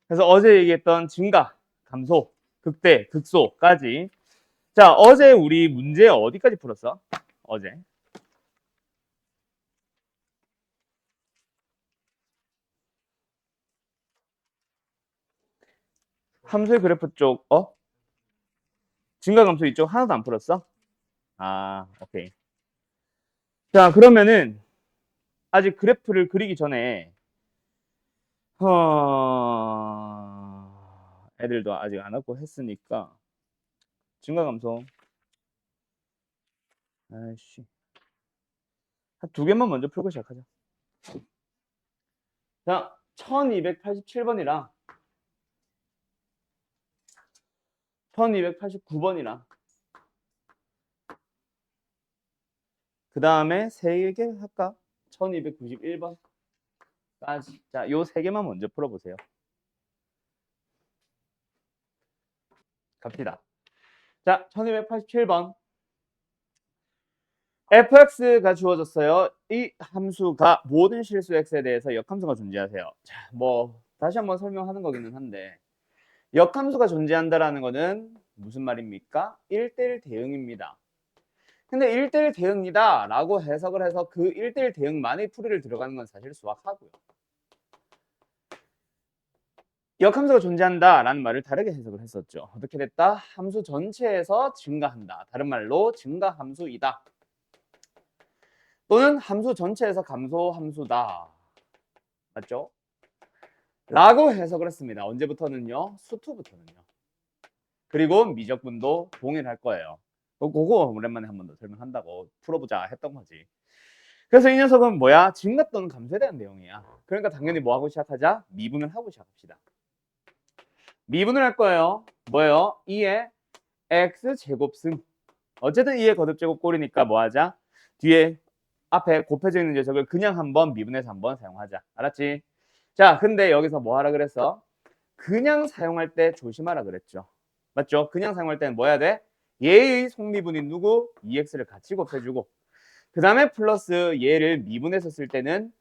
그래서 어제 얘기했던 증가, 감소, 극대, 극소까지. 자, 어제 우리 문제 어디까지 풀었어? 어제. 함수의 그래프 쪽, 증가, 감소 이쪽 하나도 안 풀었어? 아, 오케이. 자, 그러면은 아직 그래프를 그리기 전에 애들도 아직 안 왔고 했으니까 증가, 감소. 아이씨. 한 두 개만 먼저 풀고 시작하자. 자, 1287번이랑 1289번이랑 그 다음에 세 개 할까? 1291번까지. 자, 요 세 개만 먼저 풀어보세요. 갑시다. 자, 1287번. fx가 주어졌어요. 이 함수가 모든 실수 x에 대해서 역함수가 존재하세요. 자, 뭐 다시 한번 설명하는 거기는 한데 역함수가 존재한다라는 거는 무슨 말입니까? 1대1 대응입니다. 근데 1대1 대응이다 라고 해석을 해서 그 1대1 대응만의 풀이를 들어가는 건 사실 수학하고요. 역함수가 존재한다 라는 말을 다르게 해석을 했었죠. 어떻게 됐다? 함수 전체에서 증가한다. 다른 말로 증가함수이다. 또는 함수 전체에서 감소함수다. 맞죠? 라고 해석을 했습니다. 언제부터는요? 수투부터는요. 그리고 미적분도 동일할 거예요. 그거 오랜만에 한 번 더 설명한다고 풀어보자 했던 거지. 그래서 이 녀석은 뭐야? 증가 또는 감소에 대한 내용이야. 그러니까 당연히 뭐 하고 시작하자? 미분을 하고 시작합시다. 미분을 할 거예요. 뭐예요? 2의 x제곱승. 어쨌든 2의 거듭제곱 꼴이니까 뭐 하자? 뒤에 앞에 곱해져 있는 녀석을 그냥 한번 미분해서 한번 사용하자. 알았지? 자, 근데 여기서 뭐 하라 그랬어? 그냥 사용할 때 조심하라 그랬죠. 맞죠? 그냥 사용할 때는 뭐 해야 돼? 얘의 속미분인 누구? 2x를 같이 곱해주고 그 다음에 플러스 얘를 미분해서 쓸 때는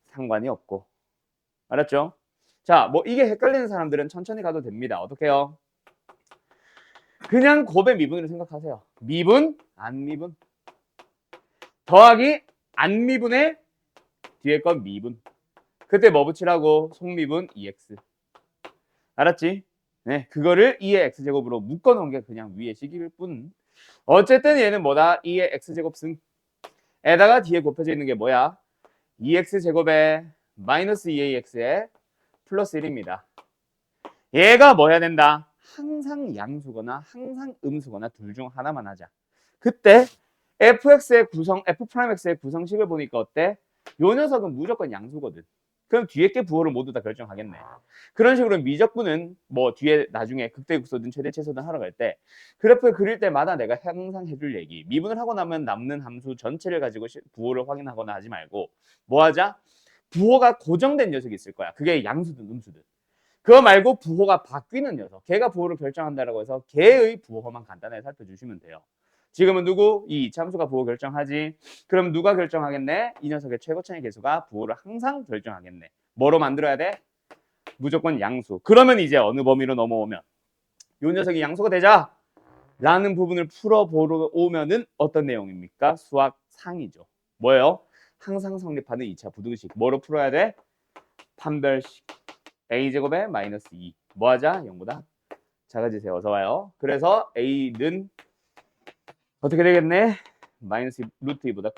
상관이 없고. 알았죠? 자, 뭐 이게 헷갈리는 사람들은 천천히 가도 됩니다. 어떻게 해요? 그냥 곱의 미분으로 생각하세요. 미분, 안 미분. 더하기 안 미분의 뒤에 건 미분. 그때 뭐 붙이라고? 속미분 2x. 알았지? 네, 그거를 2의 x제곱으로 묶어놓은 게 그냥 위의 식일 뿐. 어쨌든 얘는 뭐다? 2의 x제곱승. 에다가 뒤에 곱해져 있는 게 뭐야? 2x제곱에 마이너스 2ax에 플러스 1입니다. 얘가 뭐 해야 된다? 항상 양수거나 항상 음수거나 둘 중 하나만 하자. 그때 fx의 구성, f'x의 구성식을 보니까 어때? 요 녀석은 무조건 양수거든. 그럼 뒤에 게 부호를 모두 다 결정하겠네. 그런 식으로 미적분은 뭐 뒤에 나중에 극대 극소든 최대 최소든 하러 갈 때 그래프를 그릴 때마다 내가 항상 해줄 얘기. 미분을 하고 나면 남는 함수 전체를 가지고 부호를 확인하거나 하지 말고 뭐 하자? 부호가 고정된 녀석이 있을 거야. 그게 양수든 음수든. 그거 말고 부호가 바뀌는 녀석. 걔가 부호를 결정한다라고 해서 걔의 부호만 간단하게 살펴주시면 돼요. 지금은 누구? 이 이차함수가 부호 결정하지. 그럼 누가 결정하겠네? 이 녀석의 최고차의 계수가 부호를 항상 결정하겠네. 뭐로 만들어야 돼? 무조건 양수. 그러면 이제 어느 범위로 넘어오면 이 녀석이 양수가 되자 라는 부분을 풀어보러 오면은 어떤 내용입니까? 수학 상이죠. 뭐예요? 항상 성립하는 2차 부등식. 뭐로 풀어야 돼? 판별식. a제곱에 마이너스 2. 뭐 하자? 0보다 작아지세요. 어서 와요. 그래서 a는 어떻게 되겠네? 마이너스 루트 2보다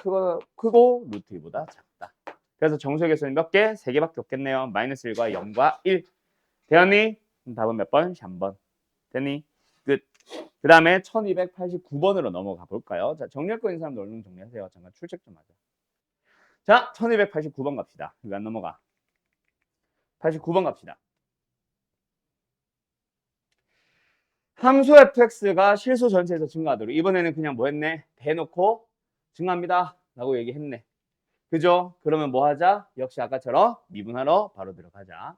크고 루트 2보다 작다. 그래서 정수의 개수는 몇 개? 3개밖에 없겠네요. 마이너스 1과 0과 1. 되었니? 답은 몇 번? 3번. 됐니? 끝. 그 다음에 1289번으로 넘어가 볼까요? 자, 정리할 거 있는 사람들 얼른 정리하세요. 잠깐 출첵 좀 하자. 자, 1289번 갑시다. 이거 안 넘어가. 89번 갑시다. 함수 fx가 실수 전체에서 증가하도록. 이번에는 그냥 뭐 했네? 대놓고 증가합니다 라고 얘기했네. 그죠? 그러면 뭐 하자? 역시 아까처럼 미분하러 바로 들어가자.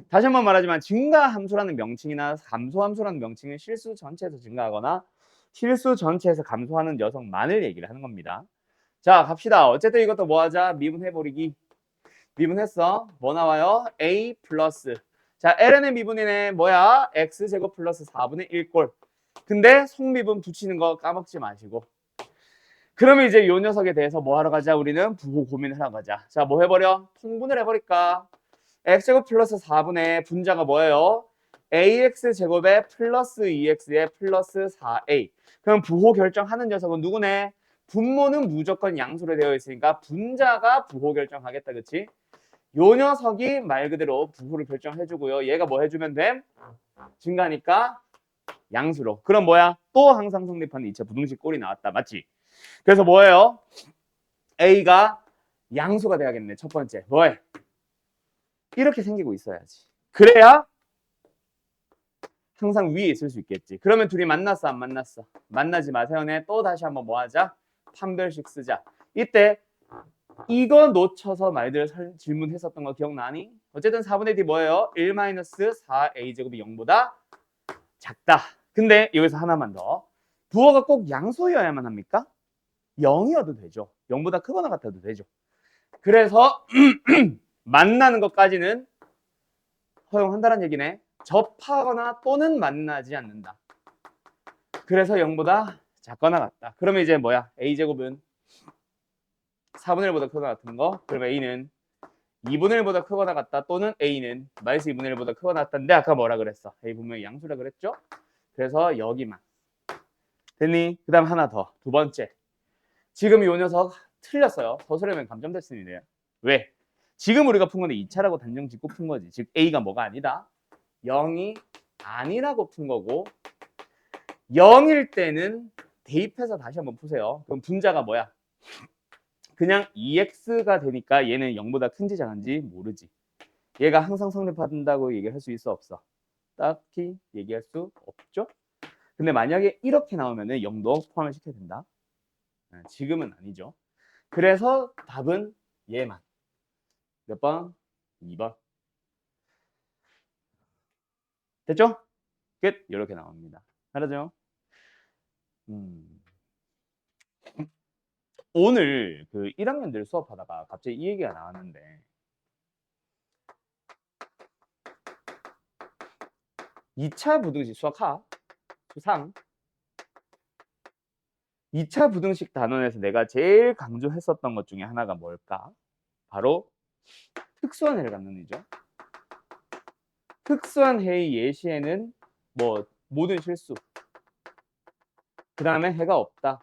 다시 한번 말하지만 증가함수라는 명칭이나 감소함수라는 명칭은 실수 전체에서 증가하거나 실수 전체에서 감소하는 녀석만을 얘기를 하는 겁니다. 자, 갑시다. 어쨌든 이것도 뭐 하자? 미분해버리기. 미분했어. 뭐 나와요? a 플러스. 자, ln의 미분이네. 뭐야? x제곱 플러스 4분의 1꼴. 근데 속미분 붙이는 거 까먹지 마시고. 그러면 이제 요 녀석에 대해서 뭐 하러 가자? 우리는 부호 고민을 하러 가자. 자, 뭐 해버려? 통분을 해버릴까? x제곱 플러스 4분의 분자가 뭐예요? ax제곱에 플러스 2x에 플러스 4a. 그럼 부호 결정하는 녀석은 누구네? 분모는 무조건 양수로 되어 있으니까 분자가 부호 결정하겠다. 그치? 요 녀석이 말 그대로 부호를 결정해주고요. 얘가 뭐 해주면 돼? 증가니까 양수로. 그럼 뭐야? 또 항상 성립하는 이체 부등식 꼴이 나왔다. 맞지? 그래서 뭐예요? A가 양수가 돼야겠네. 첫 번째. 뭐해? 이렇게 생기고 있어야지. 그래야 항상 위에 있을 수 있겠지. 그러면 둘이 만났어? 안 만났어? 만나지 마세요네. 또 다시 한번 뭐 하자? 판별식 쓰자. 이때 이거 놓쳐서 말들 질문했었던 거 기억나니? 어쨌든 4분의 D 뭐예요? 1-4a제곱이 0보다 작다. 근데 여기서 하나만 더. 부호가 꼭 양수여야만 합니까? 0이어도 되죠. 0보다 크거나 같아도 되죠. 그래서 만나는 것까지는 허용한다는 얘기네. 접하거나 또는 만나지 않는다. 그래서 0보다 작거나 같다. 그러면 이제 뭐야? a제곱은 4분의 1보다 크거나 같은 거. 그러면 a는 2분의 1보다 크거나 같다. 또는 a는 마이너스 2분의 1보다 크거나 같다인데 아까 뭐라 그랬어? a 분명히 양수라 그랬죠? 그래서 여기만. 됐니? 그 다음 하나 더. 두 번째. 지금 이 녀석 틀렸어요. 서술하면 감점됐습니다. 왜? 지금 우리가 푼 거는 2차라고 단정 짓고 푼 거지. 즉 A가 뭐가 아니다? 0이 아니라고 푼 거고 0일 때는 대입해서 다시 한번 푸세요. 그럼 분자가 뭐야? 그냥 2x가 되니까 얘는 0보다 큰지 작은지 모르지. 얘가 항상 성립한다고 얘기할 수 있어 없어? 딱히 얘기할 수 없죠? 근데 만약에 이렇게 나오면은 0도 포함을 시켜야 된다. 지금은 아니죠. 그래서 답은 얘만. 몇 번? 2번. 됐죠? 끝. 이렇게 나옵니다. 알았죠? 오늘 그 1학년들 수업하다가 갑자기 이 얘기가 나왔는데 2차 부등식 수학하 수상 2차 부등식 단원에서 내가 제일 강조했었던 것 중에 하나가 뭘까? 바로 특수한 해를 갖는 이죠. 특수한 해의 예시에는 뭐 모든 실수 그 다음에 해가 없다.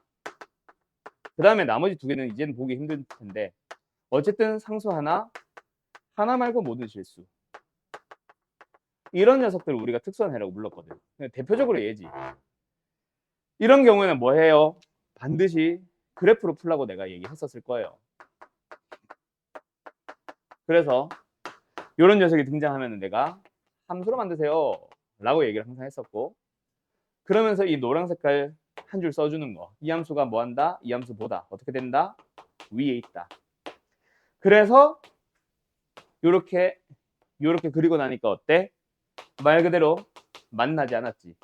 그 다음에 나머지 두 개는 이제는 보기 힘들 텐데 어쨌든 상수 하나 말고 모든 실수 이런 녀석들을 우리가 특수한 해라고 불렀거든. 대표적으로 얘지. 이런 경우에는 뭐 해요? 반드시 그래프로 풀라고 내가 얘기했었을 거예요. 그래서 이런 녀석이 등장하면 내가 함수로 만드세요 라고 얘기를 항상 했었고 그러면서 이 노란 색깔 한 줄 써주는 거. 이 함수가 뭐 한다? 이 함수보다 어떻게 된다? 위에 있다. 그래서 요렇게 그리고 나니까 어때? 말 그대로 만나지 않았지.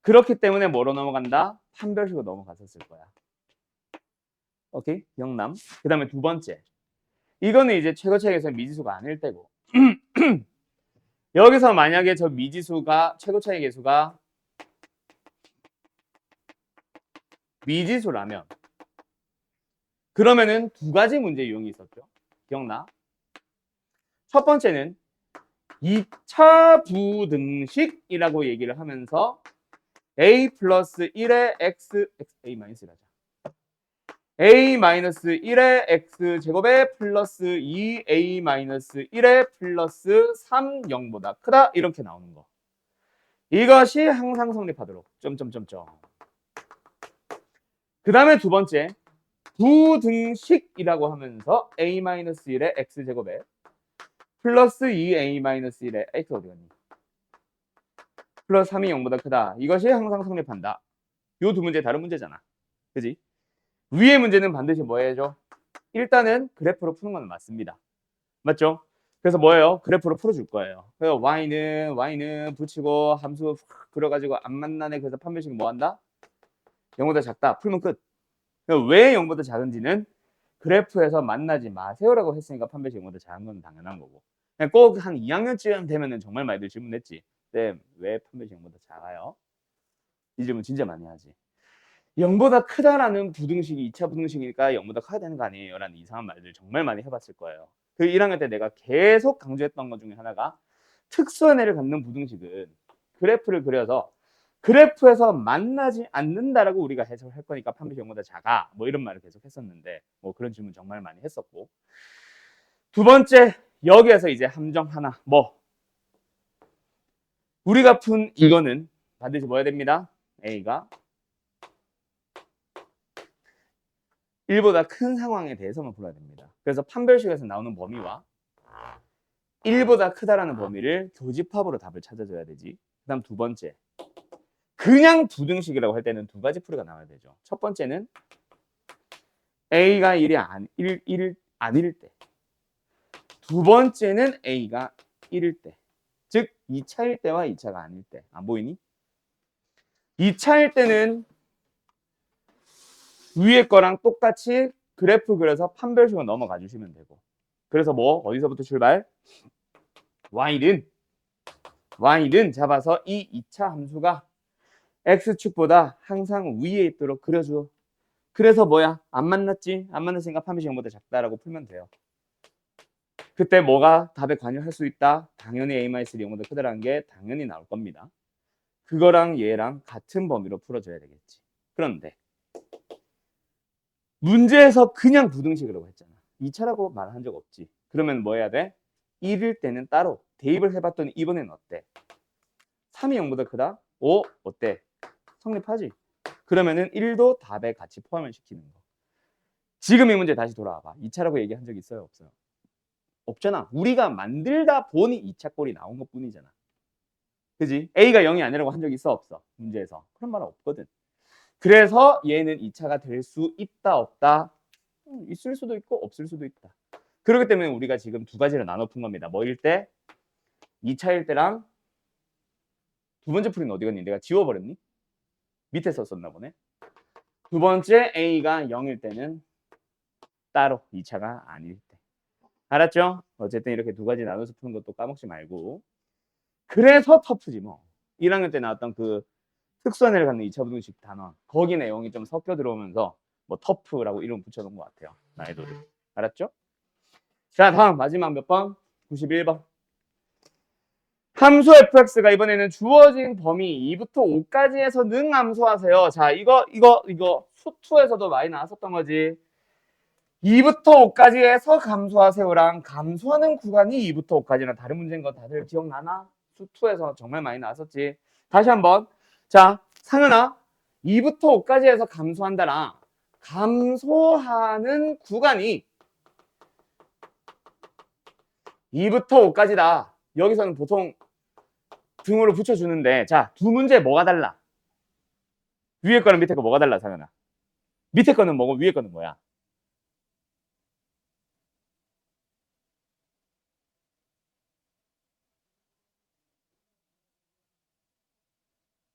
그렇기 때문에 뭐로 넘어간다? 판별식으로 넘어갔었을 거야. 오케이? 영남. 그 다음에 두 번째. 이거는 이제 최고차익에서 미지수가 아닐 때고 여기서 만약에 저 미지수가 최고차익 계수가 미지수라면 그러면은 두 가지 문제 유형이 있었죠. 기억나? 첫 번째는 2차 부등식이라고 얘기를 하면서 a 플러스 1의 x a 마이너스 1하자. a 마이너스 1의 x 제곱에 플러스 2a 마이너스 1의 플러스 3 0보다 크다 이렇게 나오는 거. 이것이 항상 성립하도록 점점점점. 그 다음에 두 번째 부등식이라고 하면서 a 마이너스 1의 x 제곱에 플러스 2a-1의 x 어디 갔니? 플러스 3이 0보다 크다. 이것이 항상 성립한다. 요 두 문제 다른 문제잖아. 그지? 위의 문제는 반드시 뭐 해야죠? 일단은 그래프로 푸는 건 맞습니다. 맞죠? 그래서 뭐예요? 그래프로 풀어줄 거예요. 그래서 y는 붙이고 함수 그려가지고 안 만나네. 그래서 판별식은 뭐 한다? 0보다 작다. 풀면 끝. 왜 0보다 작은지는 그래프에서 만나지 마세요라고 했으니까 판별식 0보다 작은 건 당연한 거고. 그냥 꼭 한 2학년쯤 되면은 정말 많이들 질문했지. 네, 왜 판별식 0보다 작아요? 이 질문 진짜 많이 하지. 0보다 크다라는 부등식이 2차 부등식이니까 0보다 커야 되는 거 아니에요? 라는 이상한 말들 정말 많이 해봤을 거예요. 그 1학년 때 내가 계속 강조했던 것 중에 하나가 특수한 애를 갖는 부등식은 그래프를 그려서 그래프에서 만나지 않는다라고 우리가 해석을 할 거니까 판별식 0보다 작아. 뭐 이런 말을 계속 했었는데 뭐 그런 질문 정말 많이 했었고. 두 번째, 여기에서 이제 함정 하나. 뭐 우리가 푼 이거는 반드시 뭐 해야 됩니다? A가 1보다 큰 상황에 대해서만 풀어야 됩니다. 그래서 판별식에서 나오는 범위와 1보다 크다라는 범위를 교집합으로 답을 찾아줘야 되지. 그 다음 두 번째, 그냥 부등식이라고 할 때는 두 가지 풀이가 나와야 되죠. 첫 번째는 A가 1일 아닐 때. 두 번째는 A가 1일 때. 즉 2차일 때와 2차가 아닐 때. 안 보이니? 2차일 때는 위에 거랑 똑같이 그래프 그려서 판별식으로 넘어가 주시면 되고. 그래서 뭐 어디서부터 출발? y는 잡아서 이 2차 함수가 x축보다 항상 위에 있도록 그려줘. 그래서 뭐야? 안 만났지? 안 만났으니까 판별식 0보다 작다라고 풀면 돼요. 그때 뭐가 답에 관여할 수 있다? 당연히 a-1이 0보다 크다라는 게 당연히 나올 겁니다. 그거랑 얘랑 같은 범위로 풀어줘야 되겠지. 그런데 문제에서 그냥 부등식이라고 했잖아. 2차라고 말한 적 없지. 그러면 뭐 해야 돼? 1일 때는 따로 대입을 해봤더니 이번엔 어때? 3이 0보다 크다? 5 어때? 성립하지? 그러면은 1도 답에 같이 포함을 시키는 거. 지금 이 문제 다시 돌아와봐. 2차라고 얘기한 적 있어요? 없어요? 없잖아. 우리가 만들다 보니 2차 꼴이 나온 것 뿐이잖아. 그지? A가 0이 아니라고 한 적 있어? 없어? 문제에서. 그런 말은 없거든. 그래서 얘는 2차가 될 수 있다 없다? 있을 수도 있고 없을 수도 있다. 그렇기 때문에 우리가 지금 두 가지를 나눠 푼 겁니다. 뭐일 때? 2차일 때랑 두 번째 풀이는 어디 갔니? 내가 지워버렸니? 밑에 썼었나 보네. 두 번째 A가 0일 때는 따로 2차가 아닐 때. 알았죠? 어쨌든 이렇게 두 가지 나눠서 푸는 것도 까먹지 말고. 그래서 터프지 뭐. 1학년 때 나왔던 그 특수한 애를 갖는 2차 부등식 단원. 거기 내용이 좀 섞여 들어오면서 뭐 터프라고 이름 붙여놓은 것 같아요. 난이도를. 알았죠? 자, 다음 마지막 몇 번? 91번. 함수 fx가 이번에는 주어진 범위 2부터 5까지 해서 능 함수하세요. 자, 이거 수투에서도 많이 나왔었던 거지. 2부터 5까지 해서 감수하세요랑 감수하는 구간이 2부터 5까지랑 다른 문제인 거 다들 기억나나? 수투에서 정말 많이 나왔었지. 다시 한번. 자, 상은아, 2부터 5까지 해서 감수한다랑 감소하는 구간이 2부터 5까지다. 여기서는 보통 등호를 붙여주는데, 자, 두 문제 뭐가 달라? 위에 거는 밑에 거 뭐가 달라, 상은아? 밑에 거는 뭐고 위에 거는 뭐야?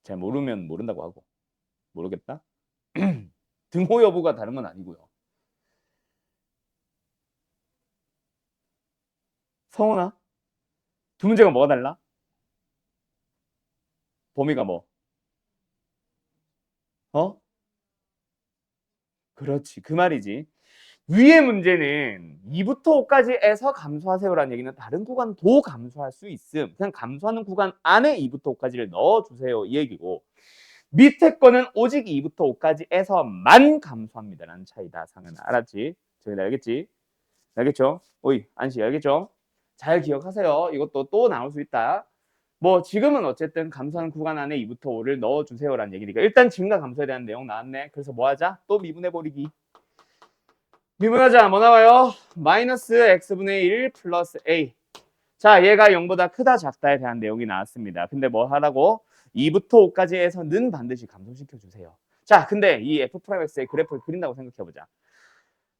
잘 모르면 모른다고 하고. 모르겠다? 등호 여부가 다른 건 아니고요. 성훈아, 두 문제가 뭐가 달라? 범위가 뭐? 어? 그렇지. 그 말이지. 위의 문제는 2부터 5까지 해서 감수하세요라는 얘기는 다른 구간도 감수할 수 있음. 그냥 감수하는 구간 안에 2부터 5까지를 넣어주세요. 이 얘기고. 밑에 거는 오직 2부터 5까지 해서만 감수합니다라는 차이다. 상은 알았지? 저기 알겠지? 알겠죠? 오이, 안시 알겠죠? 잘 기억하세요. 이것도 또 나올 수 있다. 뭐 지금은 어쨌든 감수하는 구간 안에 2부터 5를 넣어주세요라는 얘기니까 일단 증가 감소에 대한 내용 나왔네. 그래서 뭐 하자? 또 미분해버리기. 미분하자. 뭐 나와요? 마이너스 x분의 1 플러스 a. 자, 얘가 0보다 크다 작다에 대한 내용이 나왔습니다. 근데 뭐 하라고? 2부터 5까지 해서는 반드시 감소시켜 주세요. 자, 근데 이 f'x의 그래프를 그린다고 생각해보자.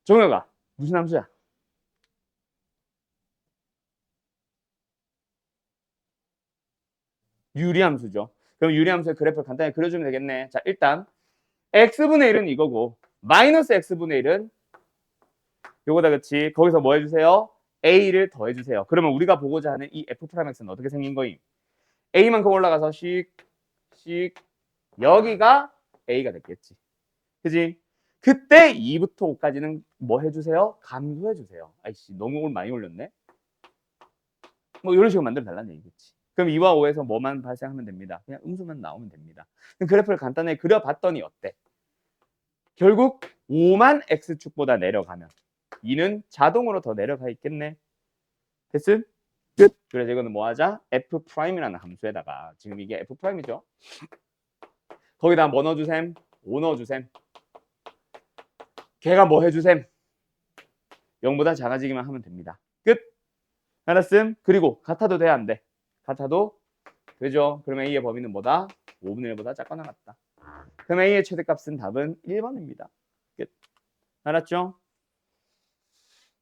종혁아, 무슨 함수야? 유리함수죠. 그럼 유리함수의 그래프를 간단히 그려주면 되겠네. 자, 일단 x분의 1은 이거고 마이너스 x분의 1은 요거다, 그치? 거기서 뭐 해주세요? a를 더해주세요. 그러면 우리가 보고자 하는 이 f'x는 어떻게 생긴 거임? a만큼 올라가서 씩 여기가 a가 됐겠지. 그지? 그때 2부터 5까지는 뭐 해주세요? 감소해주세요. 아이씨, 너무 오늘 많이 올렸네? 뭐 이런 식으로 만들어 달라는 얘기겠지. 그럼 2와 5에서 뭐만 발생하면 됩니다. 그냥 음수만 나오면 됩니다. 그럼 그래프를 간단하게 그려봤더니 어때? 결국 5만 x축보다 내려가면 2는 자동으로 더 내려가 있겠네. 됐음? 끝. 그래서 이거는 뭐 하자? f'이라는 함수에다가 지금 이게 f'이죠. 거기다 뭐 넣어주셈? 5 넣어주셈. 걔가 뭐 해주셈? 0보다 작아지기만 하면 됩니다. 끝. 알았음? 그리고 같아도 돼, 안 돼? 같아도 되죠. 그러면 A의 범위는 뭐다? 5분의 1보다 작거나 같다. 그럼 A의 최대값은 답은 1번입니다. 끝. 알았죠?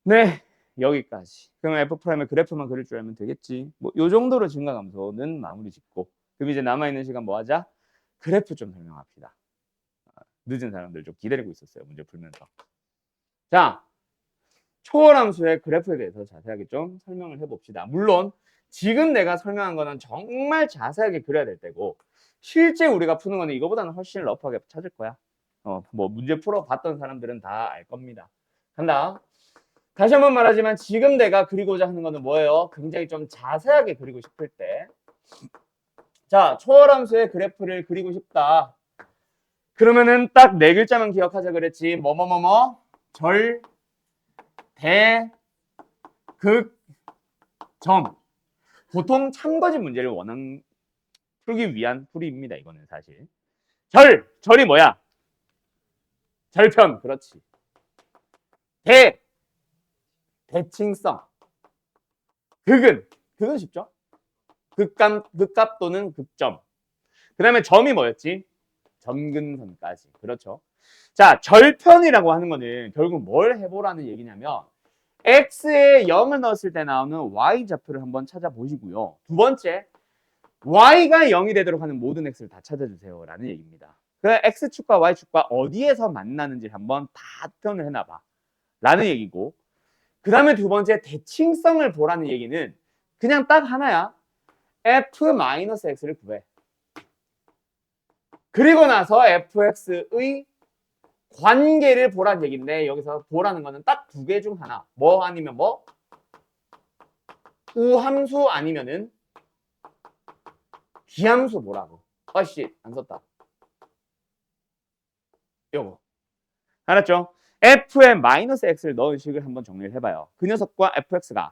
네, 여기까지. 그럼 F'의 그래프만 그릴 줄 알면 되겠지. 뭐 요 정도로 증가감소는 마무리 짓고, 그럼 이제 남아있는 시간 뭐 하자? 그래프 좀 설명합시다. 늦은 사람들 좀 기다리고 있었어요, 문제 풀면서. 자, 초월함수의 그래프에 대해서 자세하게 좀 설명을 해봅시다. 물론 지금 내가 설명한 거는 정말 자세하게 그려야 될 때고, 실제 우리가 푸는 거는 이거보다는 훨씬 러프하게 찾을 거야. 뭐 문제 풀어봤던 사람들은 다 알 겁니다. 간다. 다시 한번 말하지만 지금 내가 그리고자 하는 거는 뭐예요? 굉장히 좀 자세하게 그리고 싶을 때. 자, 초월함수의 그래프를 그리고 싶다. 그러면은 딱 네 글자만 기억하자 그랬지. 뭐뭐뭐뭐 절, 대, 극, 점. 보통 참거짓 문제를 풀기 위한 풀이입니다. 이거는 사실. 절이 뭐야? 절편, 그렇지. 대칭성. 극은 쉽죠? 극값 또는 극점. 그 다음에 점이 뭐였지? 점근선까지. 그렇죠. 자, 절편이라고 하는 거는 결국 뭘 해보라는 얘기냐면 x에 0을 넣었을 때 나오는 y좌표를 한번 찾아보시고요. 두 번째, y가 0이 되도록 하는 모든 x를 다 찾아주세요 라는 얘기입니다. 그래서 x축과 y축과 어디에서 만나는지 한번 다 표현을 해놔봐 라는 얘기고, 그 다음에 두 번째, 대칭성을 보라는 얘기는 그냥 딱 하나야. f-x를 구해. 그리고 나서 fx의 관계를 보라는 얘기인데, 여기서 보라는 거는 딱 두 개 중 하나. 뭐 아니면 뭐? 우함수 아니면은 비함수 보라고. 아씨, 안 썼다. 요거. 알았죠? f에 마이너스 x를 넣은 식을 한번 정리를 해봐요. 그 녀석과 fx가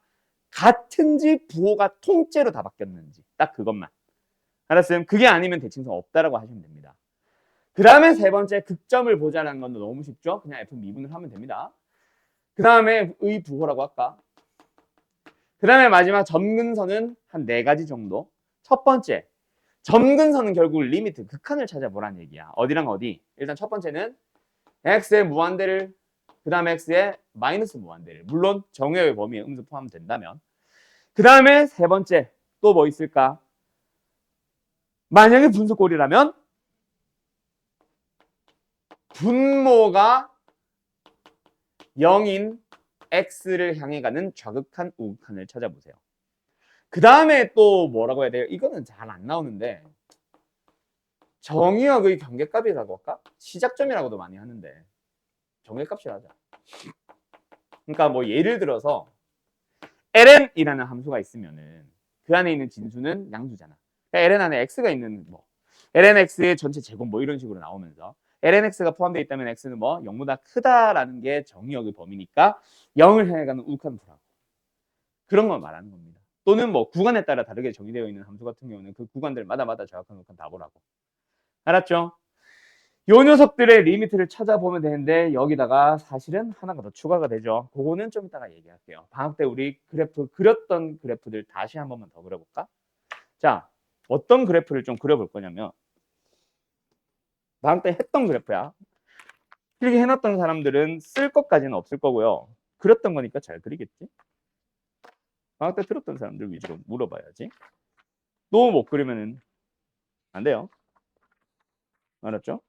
같은지 부호가 통째로 다 바뀌었는지 딱 그것만. 알았음? 그게 아니면 대칭성 없다라고 하시면 됩니다. 그 다음에 세 번째, 극점을 보자라는 건 너무 쉽죠? 그냥 f 미분을 하면 됩니다. 그 다음에 의 부호라고 할까? 그 다음에 마지막 점근선은 한 4가지 정도. 첫 번째, 점근선은 결국 리미트, 극한을 찾아보라는 얘기야. 어디랑 어디? 일단 첫 번째는 x의 무한대를, 그 다음에 x의 마이너스 무한대를. 물론 정의의 범위에 음수 포함된다면. 그 다음에 세 번째, 또 뭐 있을까? 만약에 분수꼴이라면 분모가 0인 x를 향해 가는 좌극한, 우극한을 찾아보세요. 그 다음에 또 뭐라고 해야 돼요? 이거는 잘 안 나오는데 정의역의 경계값이라고 할까? 시작점이라고도 많이 하는데 정의값이라 하자. 그러니까 뭐 예를 들어서 ln이라는 함수가 있으면은 그 안에 있는 진수는 양수잖아. 그러니까 ln 안에 x가 있는 뭐 lnx의 전체 제곱 뭐 이런 식으로 나오면서 lnx가 포함되어 있다면 x는 뭐 0보다 크다라는 게 정의역의 범위니까 0을 향해 가는 우극한 부라고. 그런 걸 말하는 겁니다. 또는 뭐 구간에 따라 다르게 정의되어 있는 함수 같은 경우는 그 구간들마다 좌극한, 우극한 다 보라고. 알았죠? 요 녀석들의 리미트를 찾아보면 되는데 여기다가 사실은 하나가 더 추가가 되죠. 그거는 좀 이따가 얘기할게요. 방학 때 우리 그래프 그렸던 그래프들 다시 한 번만 더 그려볼까? 자, 어떤 그래프를 좀 그려볼 거냐면 방학 때 했던 그래프야. 필기 해놨던 사람들은 쓸 것까지는 없을 거고요. 그렸던 거니까 잘 그리겠지? 방학 때 들었던 사람들 위주로 물어봐야지. 또 못 그리면은 안 돼요. 알았죠?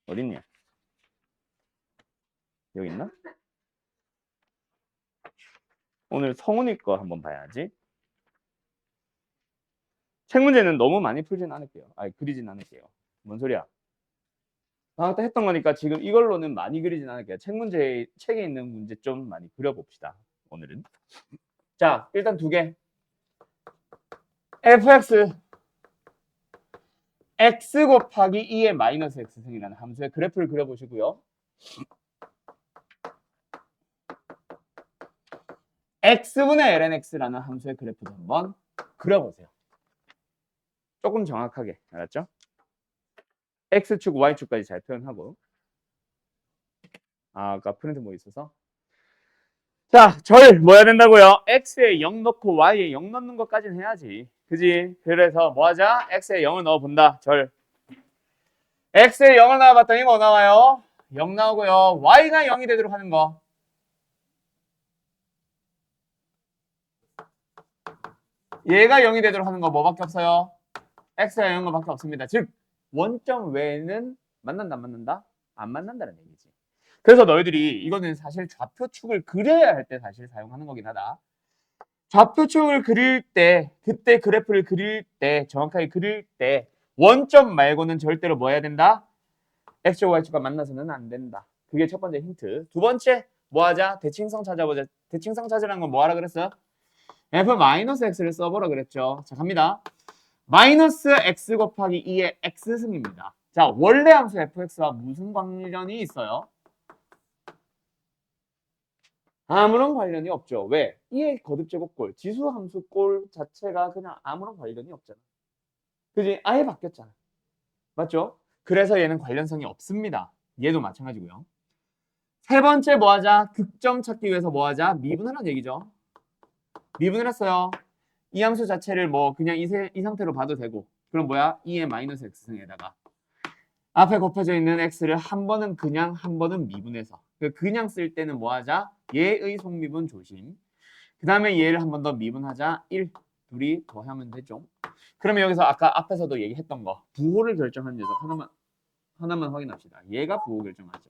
어딨냐? 여기 있나? 오늘 성훈이 거 한번 봐야지. 책 문제는 너무 많이 풀진 않을게요. 아니, 그리진 않을게요. 뭔 소리야? 방학 때 했던 거니까 지금 이걸로는 많이 그리진 않을게요. 책에 있는 문제 좀 많이 그려봅시다. 오늘은. 자, 일단 두 개. fx x 곱하기 2의 마이너스 x승이라는 함수의 그래프를 그려보시고요. x분의 lnx라는 함수의 그래프도 한번 그려보세요. 조금 정확하게. 알았죠? x축, y축까지 잘 표현하고. 아까 프린트 뭐 있어서. 자, 절 뭐 해야 된다고요? x에 0 넣고 y에 0 넣는 것까지는 해야지. 그지? 그래서 뭐 하자? x에 0을 넣어본다. 절. x에 0을 넣어봤더니 뭐 나와요? 0 나오고요. y가 0이 되도록 하는 거. 얘가 0이 되도록 하는 거 뭐밖에 없어요? x가 0인 것밖에 없습니다. 즉 원점 외에는 만난다 안 만난다? 안 만난다는 얘기지. 그래서 너희들이 이거는 사실 좌표축을 그려야 할 때 사실 사용하는 거긴 하다. 좌표축을 그릴 때, 그때 그래프를 그릴 때, 정확하게 그릴 때 원점 말고는 절대로 뭐 해야 된다? x축, y축과 만나서는 안 된다. 그게 첫 번째 힌트. 두 번째 뭐 하자? 대칭성 찾아보자. 대칭성 찾으라는 건 뭐 하라 그랬어요? f-x를 써보라 그랬죠. 자, 갑니다. 마이너스 x 곱하기 2의 x승입니다. 자, 원래 함수 fx와 무슨 관련이 있어요? 아무런 관련이 없죠. 왜? 2의 거듭제곱골, 지수함수 골 자체가 그냥 아무런 관련이 없잖아. 그지? 아예 바뀌었잖아. 맞죠? 그래서 얘는 관련성이 없습니다. 얘도 마찬가지고요. 세 번째 뭐 하자? 극점 찾기 위해서 뭐 하자? 미분하라는 얘기죠. 미분을 했어요. 이 함수 자체를 뭐 그냥 이 상태로 봐도 되고, 그럼 뭐야? 2의 마이너스 x승에다가 앞에 곱해져 있는 x를 한 번은 그냥, 한 번은 미분해서. 그냥 쓸 때는 뭐 하자? 얘의 속미분 조심. 그 다음에 얘를 한 번 더 미분하자. 1, 둘이 더하면 되죠. 그러면 여기서 아까 앞에서도 얘기했던 거 부호를 결정한 녀석 하나만 확인합시다. 얘가 부호 결정하죠.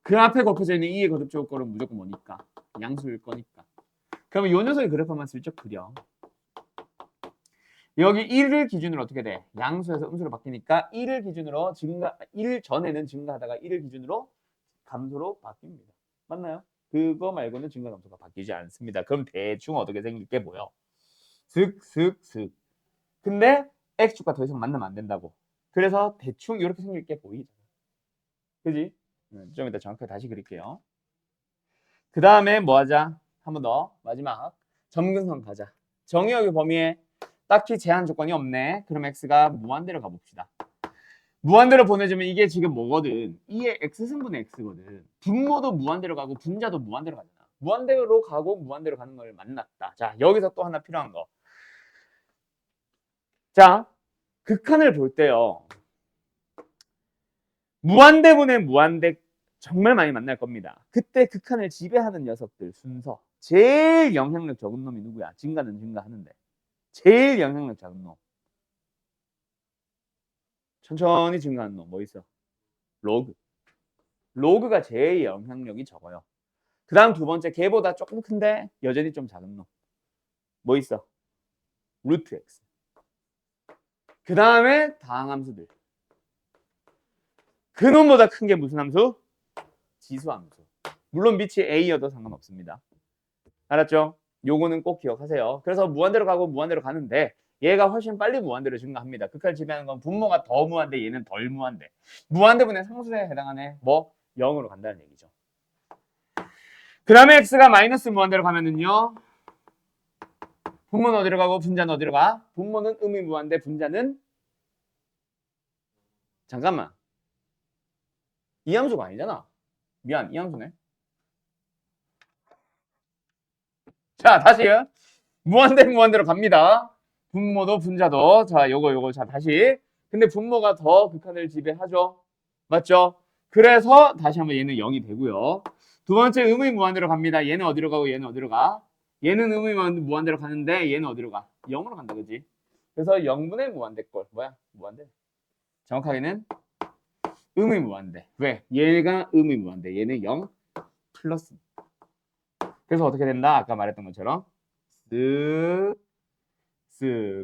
그 앞에 곱해져 있는 2의 거듭제곱골은 무조건 뭐니까? 양수일 거니까. 그러면 이 녀석의 그래프만 슬쩍 그려. 여기 1을 기준으로 어떻게 돼? 양수에서 음수로 바뀌니까 1을 기준으로 1 전에는 증가하다가 1을 기준으로 감소로 바뀝니다. 맞나요? 그거 말고는 증가 감소가 바뀌지 않습니다. 그럼 대충 어떻게 생길 게 보여? 슥슥슥. 근데 x축과 더 이상 만나면 안 된다고. 그래서 대충 이렇게 생길 게 보이잖아. 그지? 좀 이따 정확하게 다시 그릴게요. 그 다음에 뭐 하자? 한 번 더. 마지막. 점근선 가자. 정의역의 범위에 딱히 제한 조건이 없네. 그럼 x가 무한대로 가봅시다. 무한대로 보내주면 이게 지금 뭐거든? 2의 x승분의 x거든. 분모도 무한대로 가고 분자도 무한대로 가잖아. 무한대로 가고 무한대로 가는 걸 만났다. 자, 여기서 또 하나 필요한 거. 자, 극한을 볼 때요. 무한대분의 무한대 정말 많이 만날 겁니다. 그때 극한을 지배하는 녀석들 순서. 제일 영향력 적은 놈이 누구야? 증가는 증가하는데. 제일 영향력 작은 놈. 천천히 증가하는 놈 뭐 있어? 로그. 로그가 제일 영향력이 적어요. 그 다음 두 번째 걔보다 조금 큰데 여전히 좀 작은 놈. 뭐 있어? 루트 x. 그 다음에 다항함수들. 그 놈보다 큰 게 무슨 함수? 지수함수. 물론 밑이 a여도 상관없습니다. 알았죠? 요거는 꼭 기억하세요. 그래서 무한대로 가고 무한대로 가는데 얘가 훨씬 빨리 무한대로 증가합니다. 극한을 지배하는 건 분모가 더 무한대, 얘는 덜 무한대. 무한대분의 상수에 해당하네. 뭐 0으로 간다는 얘기죠. 그 다음에 x가 마이너스 무한대로 가면은요. 분모는 어디로 가고 분자는 어디로 가? 분모는 의미무한대, 분자는 잠깐만. 이 함수가 아니잖아. 미안, 이 함수네. 자, 다시요. 무한대로 갑니다. 분모도 분자도. 자, 요거 자 다시. 근데 분모가 더 극한을 지배하죠. 맞죠? 그래서 다시 한번 얘는 0이 되고요. 두 번째 의미무한대로 갑니다. 얘는 어디로 가고 얘는 어디로 가? 얘는 의미무한대로 가는데 얘는 어디로 가? 0으로 간다, 그지? 그래서 0분의 무한대 꼴. 뭐야? 무한대. 정확하게는 의미무한대. 왜? 얘가 의미무한대. 얘는 0 플러스. 그래서 어떻게 된다? 아까 말했던 것처럼 쓱.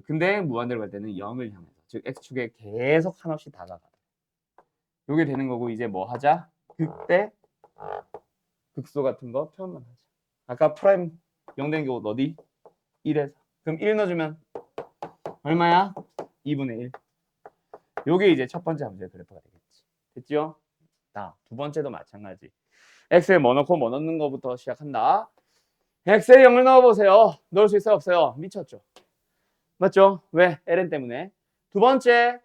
근데 무한대로 갈 때는 0을 향해서. 즉 x축에 계속 한없이 다가가. 요게 되는 거고 이제 뭐 하자? 극대 극소 같은 거 표현만 하자. 아까 프라임 0 된 게 어디? 1에서. 그럼 1 넣어주면 얼마야? 2분의 1. 요게 이제 첫 번째 함수의 그래프가 되겠지. 됐죠? 두 번째도 마찬가지. x에 뭐 넣고 뭐 넣는 거부터 시작한다. x에 0을 넣어보세요. 넣을 수 있어요? 없어요? 미쳤죠? 맞죠? 왜? ln 때문에. 두 번째,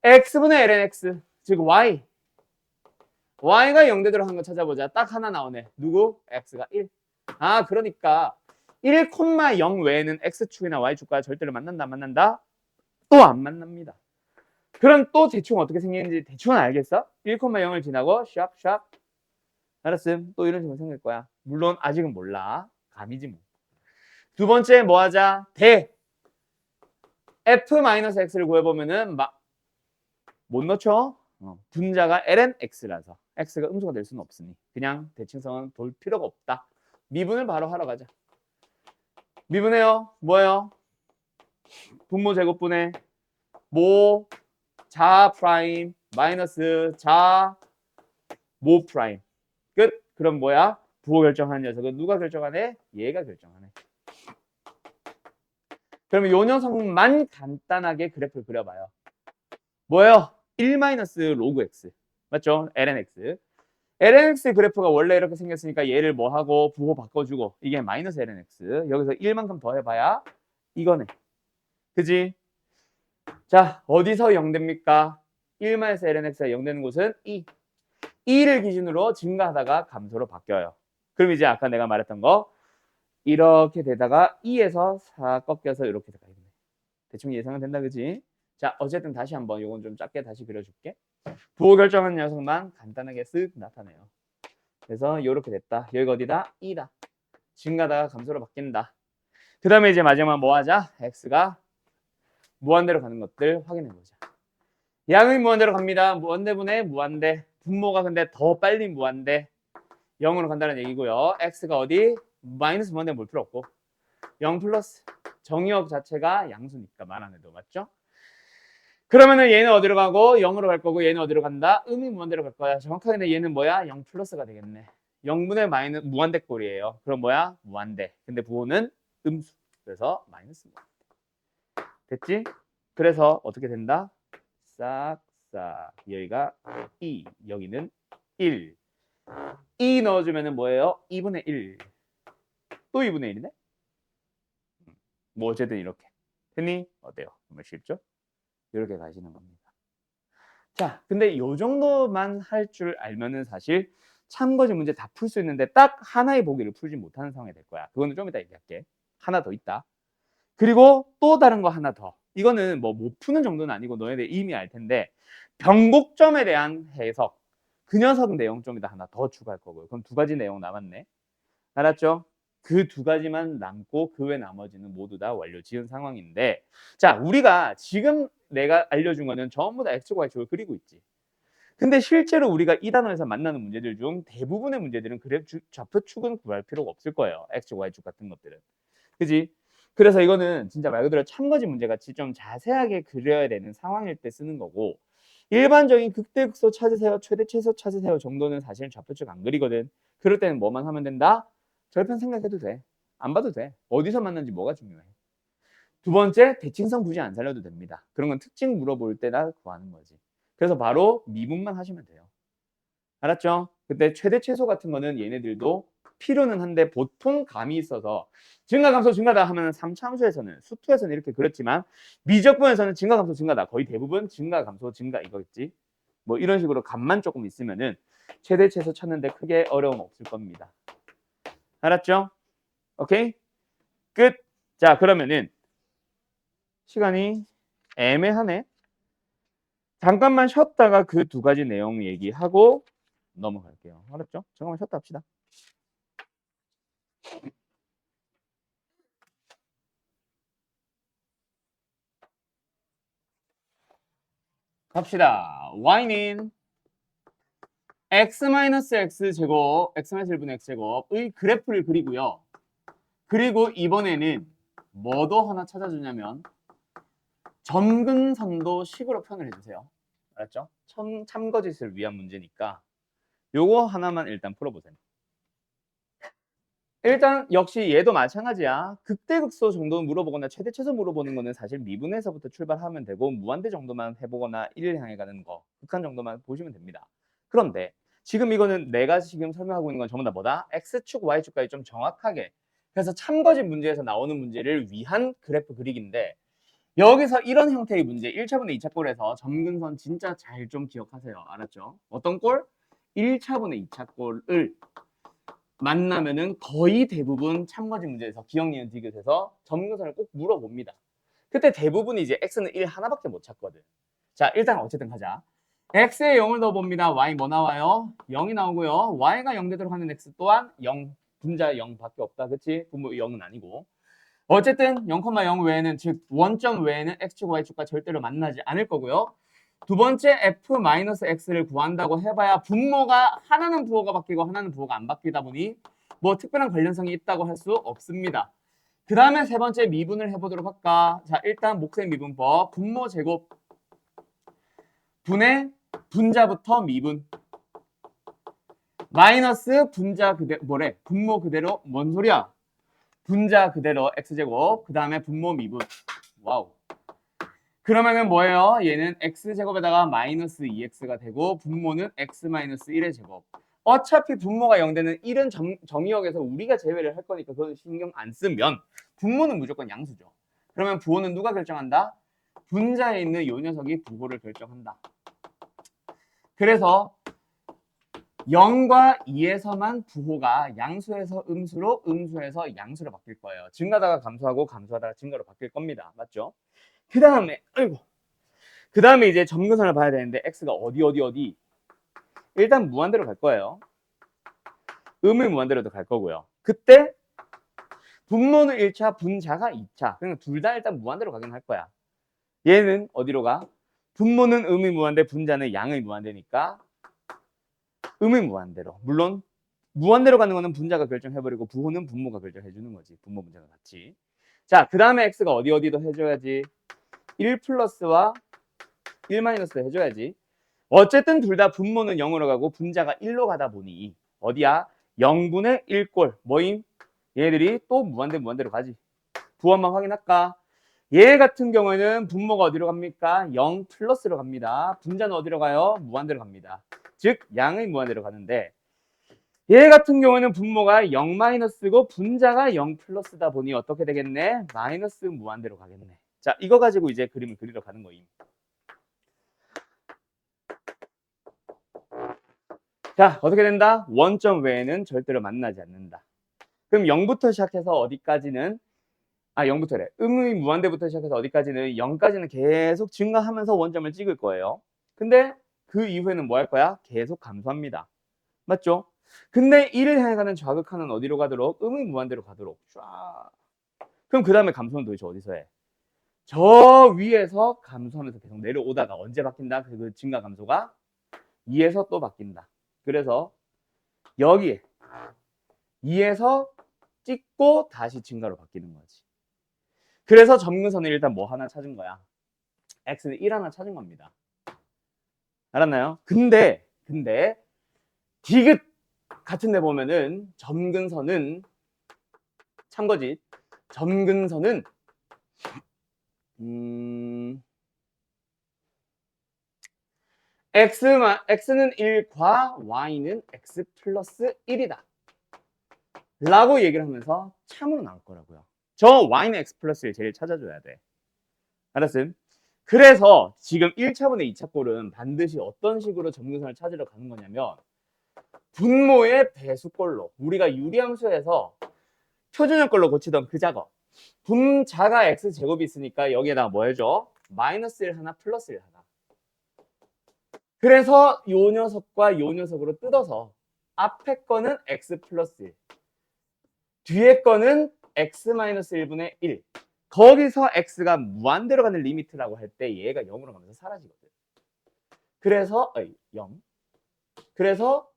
x분의 ln x. 즉 y. y가 0 되도록 한 거 찾아보자. 딱 하나 나오네. 누구? x가 1. 아, 그러니까 1,0 외에는 x축이나 y축과 절대로 만난다, 안 만난다? 또 안 만납니다. 그럼 또 대충 어떻게 생기는지 대충은 알겠어? 1,0을 지나고 샥샥. 알았음? 또 이런 식으로 생길 거야. 물론 아직은 몰라. 감이지 뭐. 두 번째 뭐 하자? 대 f-x를 구해보면은 못 넣죠? 분자가 ln x라서 x가 음수가 될 수는 없으니 그냥 대칭성은 볼 필요가 없다. 미분을 바로 하러 가자. 미분해요. 뭐예요? 분모 제곱분의 모 자 프라임 마이너스 자 모 프라임. 끝. 그럼 뭐야? 부호 결정하는 녀석은 누가 결정하네? 얘가 결정하네. 그러면 요 녀석만 간단하게 그래프를 그려봐요. 뭐예요? 1 로그 x. 맞죠? ln x. ln x 그래프가 원래 이렇게 생겼으니까 얘를 뭐 하고 부호 바꿔주고 이게 마이너스 ln x. 여기서 1만큼 더 해봐야 이거네. 그지? 자, 어디서 0 됩니까? 1 ln x가 0 되는 곳은 2. 2를 기준으로 증가하다가 감소로 바뀌어요. 그럼 이제 아까 내가 말했던 거 이렇게 되다가 2에서 4 꺾여서 이렇게 되겠네. 대충 예상은 된다, 그지? 자, 어쨌든 다시 한번 이건 좀 작게 다시 그려줄게. 부호 결정한 녀석만 간단하게 쓱 나타내요. 그래서 이렇게 됐다. 여기가 어디다? 2다. 증가하다가 감소로 바뀐다. 그 다음에 이제 마지막 뭐 하자? x가 무한대로 가는 것들 확인해보자. 양의 무한대로 갑니다. 무한대분의 무한대. 분모가 근데 더 빨리 무한대. 0으로 간다는 얘기고요. x가 어디? 마이너스 무한대 볼 필요 없고 0 플러스 정의역 자체가 양수니까 말 안 해도 맞죠? 그러면은 얘는 어디로 가고 0으로 갈 거고 얘는 어디로 간다? 의미 무한대로 갈 거야. 정확하게 얘는 뭐야? 0 플러스가 되겠네. 0분의 마이너스 무한대 꼴이에요. 그럼 뭐야? 무한대. 근데 부호는 음수. 그래서 마이너스 무한대. 됐지? 그래서 어떻게 된다? 싹싹. 여기가 2, 여기는 1. 2 넣어주면은 뭐예요? 2분의 1. 또 2분의 1이네? 뭐 어쨌든 이렇게. 됐니? 어때요? 정말 쉽죠? 이렇게 가시는 겁니다. 자, 근데 요 정도만 할 줄 알면은 사실 참고지 문제 다 풀 수 있는데 딱 하나의 보기를 풀지 못하는 상황이 될 거야. 그거는 좀 이따 얘기할게. 하나 더 있다. 그리고 또 다른 거 하나 더. 이거는 뭐 못 푸는 정도는 아니고 너네들 이미 알 텐데 변곡점에 대한 해석. 그 녀석 내용 좀 이따 하나 더 추가할 거고요. 그럼 두 가지 내용 남았네. 알았죠? 그 두 가지만 남고 그 외 나머지는 모두 다 완료 지은 상황인데 자, 우리가 지금 내가 알려준 거는 전부 다 x축과 y축을 그리고 있지. 근데 실제로 우리가 이 단원에서 만나는 문제들 중 대부분의 문제들은 그래프 좌표축은 구할 필요가 없을 거예요. x축, y축 같은 것들은. 그지? 그래서 이거는 진짜 말 그대로 참거지 문제같이 좀 자세하게 그려야 되는 상황일 때 쓰는 거고 일반적인 극대극소 찾으세요, 최대 최소 찾으세요 정도는 사실 좌표축 안 그리거든. 그럴 때는 뭐만 하면 된다? 절편 생각해도 돼. 안 봐도 돼. 어디서 만났는지 뭐가 중요해. 두 번째, 대칭성 굳이 안 살려도 됩니다. 그런 건 특징 물어볼 때나 구하는 거지. 그래서 바로 미분만 하시면 돼요. 알았죠? 근데 최대 최소 같은 거는 얘네들도 필요는 한데 보통 감이 있어서 증가 감소 증가다 하면 3차 함수에서는 수투에서는 이렇게 그렇지만 미적분에서는 증가 감소 증가다. 거의 대부분 증가 감소 증가 이거겠지. 뭐 이런 식으로 감만 조금 있으면은 최대 최소 찾는데 크게 어려움 없을 겁니다. 알았죠? 오케이? 끝. 자, 그러면은 시간이 애매하네. 잠깐만 쉬었다가 그 두 가지 내용 얘기하고 넘어갈게요. 알았죠? 잠깐만 쉬었다 합시다. 갑시다. y는 x-x제곱, x-1분의 x제곱의 그래프를 그리고요. 그리고 이번에는 뭐도 하나 찾아주냐면 점근선도 식으로 표현을 해주세요. 알았죠? 참거짓을 위한 문제니까 요거 하나만 일단 풀어보세요. 일단 역시 얘도 마찬가지야. 극대극소 정도 물어보거나 최대 최소 물어보는 거는 사실 미분에서부터 출발하면 되고 무한대 정도만 해보거나 1을 향해 가는 거 극한 정도만 보시면 됩니다. 그런데 지금 이거는 내가 지금 설명하고 있는 건 전부 다 뭐다? X축, Y축까지 좀 정확하게 그래서 참거짓 문제에서 나오는 문제를 위한 그래프 그리기인데 여기서 이런 형태의 문제 1차분의 2차꼴에서 점근선 진짜 잘 좀 기억하세요. 알았죠? 어떤 꼴? 1차분의 2차꼴을 만나면은 거의 대부분 참거짓 문제에서 기억, 니은, 디귿에서 점근선을 꼭 물어봅니다. 그때 대부분이 이제 x는 1 하나밖에 못 찾거든. 자, 일단 어쨌든 가자. x에 0을 넣어봅니다. y 뭐 나와요? 0이 나오고요. y가 0 되도록 하는 x 또한 0, 분자 0밖에 없다. 그치? 분모 0은 아니고. 어쨌든 0,0 외에는 즉 원점 외에는 x축, y축과 절대로 만나지 않을 거고요. 두 번째 f-x를 구한다고 해봐야 분모가 하나는 부호가 바뀌고 하나는 부호가 안 바뀌다 보니 뭐 특별한 관련성이 있다고 할 수 없습니다. 그 다음에 세 번째 미분을 해보도록 할까? 자, 일단 목색 미분법 분모 제곱 분의 분자부터 미분 마이너스 분자 그대로 뭐래? 분모 그대로 뭔 소리야? 분자 그대로 x제곱 그 다음에 분모 미분 와우. 그러면은 뭐예요? 얘는 x제곱에다가 마이너스 2x가 되고 분모는 x 마이너스 1의 제곱. 어차피 분모가 0되는 1은 정의역에서 우리가 제외를 할 거니까 그건 신경 안 쓰면 분모는 무조건 양수죠. 그러면 부호는 누가 결정한다? 분자에 있는 요 녀석이 부호를 결정한다. 그래서 0과 2에서만 부호가 양수에서 음수로, 음수에서 양수로 바뀔 거예요. 증가하다가 감소하고 감소하다가 증가로 바뀔 겁니다. 맞죠? 그 다음에 이제 점근선을 봐야 되는데 x가 어디 일단 무한대로 갈 거예요. 음의 무한대로도 갈 거고요. 그때 분모는 1차, 분자가 2차. 그냥 둘 다 일단 무한대로 가긴 할 거야. 얘는 어디로 가? 분모는 음의 무한대, 분자는 양의 무한대니까 음의 무한대로. 물론 무한대로 가는 거는 분자가 결정해버리고 부호는 분모가 결정해주는 거지. 분모 분자가 같이. 자, 그 다음에 x가 어디도 해줘야지. 1 플러스와 1 마이너스 해줘야지. 어쨌든 둘 다 분모는 0으로 가고 분자가 1로 가다 보니 어디야? 0분의 1꼴 뭐임? 얘들이 또 무한대로 가지. 부호만 확인할까? 얘 같은 경우에는 분모가 어디로 갑니까? 0 플러스로 갑니다. 분자는 어디로 가요? 무한대로 갑니다. 즉 양의 무한대로 가는데 얘 같은 경우에는 분모가 0 마이너스고 분자가 0 플러스다 보니 어떻게 되겠네? 마이너스 무한대로 가겠네. 자, 이거 가지고 이제 그림을 그리러 가는 거임. 자, 어떻게 된다? 원점 외에는 절대로 만나지 않는다. 그럼 0부터 시작해서 어디까지는 0부터래. 음의 무한대부터 시작해서 어디까지는 0까지는 계속 증가하면서 원점을 찍을 거예요. 근데 그 이후에는 뭐 할 거야? 계속 감소합니다. 맞죠? 근데 1을 향해 가는 좌극하는 어디로 가도록? 음의 무한대로 가도록. 쫙. 그럼 그 다음에 감소는 도대체 어디서 해? 저 위에서 감소하면서 계속 내려오다가 언제 바뀐다? 그 증가 감소가 2에서 또 바뀐다. 그래서 여기에 2에서 찍고 다시 증가로 바뀌는 거지. 그래서 점근선을 일단 뭐 하나 찾은 거야. x는 1 하나 찾은 겁니다. 알았나요? 근데 디귿 같은 데 보면은 점근선은 참거짓 점근선은 x는 1과 y는 x 플러스 1이다 라고 얘기를 하면서 참으로 나올 거라고요. 저 y는 x 플러스 1 제일 찾아줘야 돼. 알았음? 그래서 지금 1차분의 2차 꼴은 반드시 어떤 식으로 점근선을 찾으러 가는 거냐면 분모의 배수꼴로 우리가 유리함수에서 표준형 걸로 고치던 그 작업 분자가 x제곱이 있으니까 여기에다가 뭐 해줘? 마이너스 1 하나 플러스 1 하나. 그래서 요 녀석과 요 녀석으로 뜯어서 앞에 거는 x 플러스 1 뒤에 거는 x 마이너스 1분의 1 거기서 x가 무한대로 가는 리미트라고 할 때 얘가 0으로 가면서 사라지거든. 그래서 0. 그래서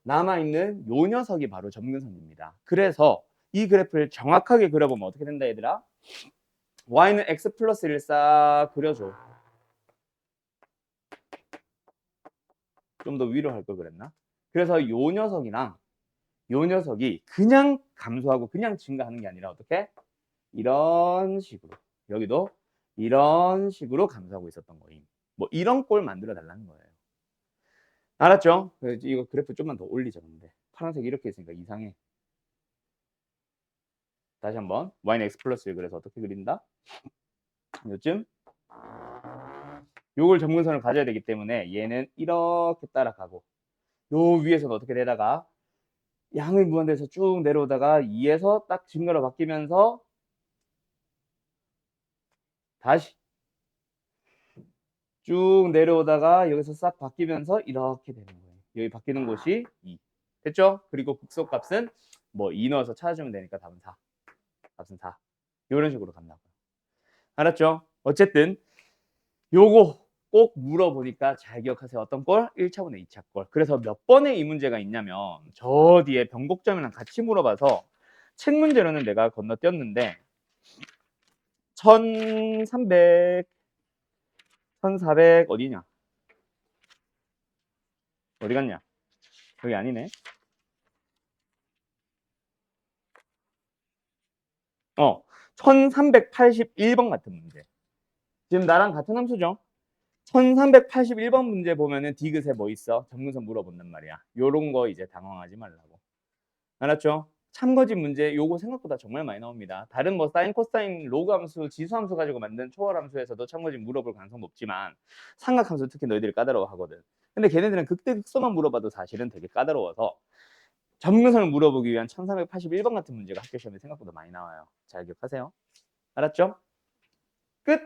남아있는 요 녀석이 바로 점근선입니다. 그래서 이 그래프를 정확하게 그려보면 어떻게 된다 얘들아? y는 x 플러스 1을 싹 그려줘. 좀 더 위로 할 걸 그랬나? 그래서 요 녀석이랑 요 녀석이 그냥 감소하고 그냥 증가하는 게 아니라 어떻게? 이런 식으로. 여기도 이런 식으로 감소하고 있었던 거임. 뭐 이런 꼴 만들어 달라는 거예요. 알았죠? 이거 그래프 좀만 더 올리자. 근데 파란색 이렇게 있으니까 이상해. 다시 한번 y는 x 플러스 1 그래서 어떻게 그린다? 요쯤 요걸 점근선을 가져야 되기 때문에 얘는 이렇게 따라가고 요 위에서는 어떻게 되다가 양의 무한대에서 쭉 내려오다가 2에서 딱 증가로 바뀌면서 다시 쭉 내려오다가 여기서 싹 바뀌면서 이렇게 되는 거예요. 여기 바뀌는 곳이 2. 됐죠? 그리고 극소값은 뭐 2 넣어서 찾아주면 되니까 답은 4. 값은 4. 이런 식으로 간다고요. 알았죠? 어쨌든 요거 꼭 물어보니까 잘 기억하세요. 어떤 꼴? 1차분의 2차 꼴. 그래서 몇 번에 이 문제가 있냐면 저 뒤에 변곡점이랑 같이 물어봐서 책 문제로는 내가 건너뛰었는데 1300, 1400 어디냐? 어디 갔냐? 여기 아니네. 1381번 같은 문제. 지금 나랑 같은 함수죠? 1381번 문제 보면은 디귿에 뭐 있어? 점근선 물어본단 말이야. 요런 거 이제 당황하지 말라고. 알았죠? 참거짓 문제 요거 생각보다 정말 많이 나옵니다. 다른 뭐 사인, 코사인, 로그 함수, 지수 함수 가지고 만든 초월 함수에서도 참거짓 물어볼 가능성 높지만 삼각 함수 특히 너희들이 까다로워 하거든. 근데 걔네들은 극대극소만 물어봐도 사실은 되게 까다로워서 점근선을 물어보기 위한 1381번 같은 문제가 학교 시험에 생각보다 많이 나와요. 잘 기억하세요. 알았죠? 끝!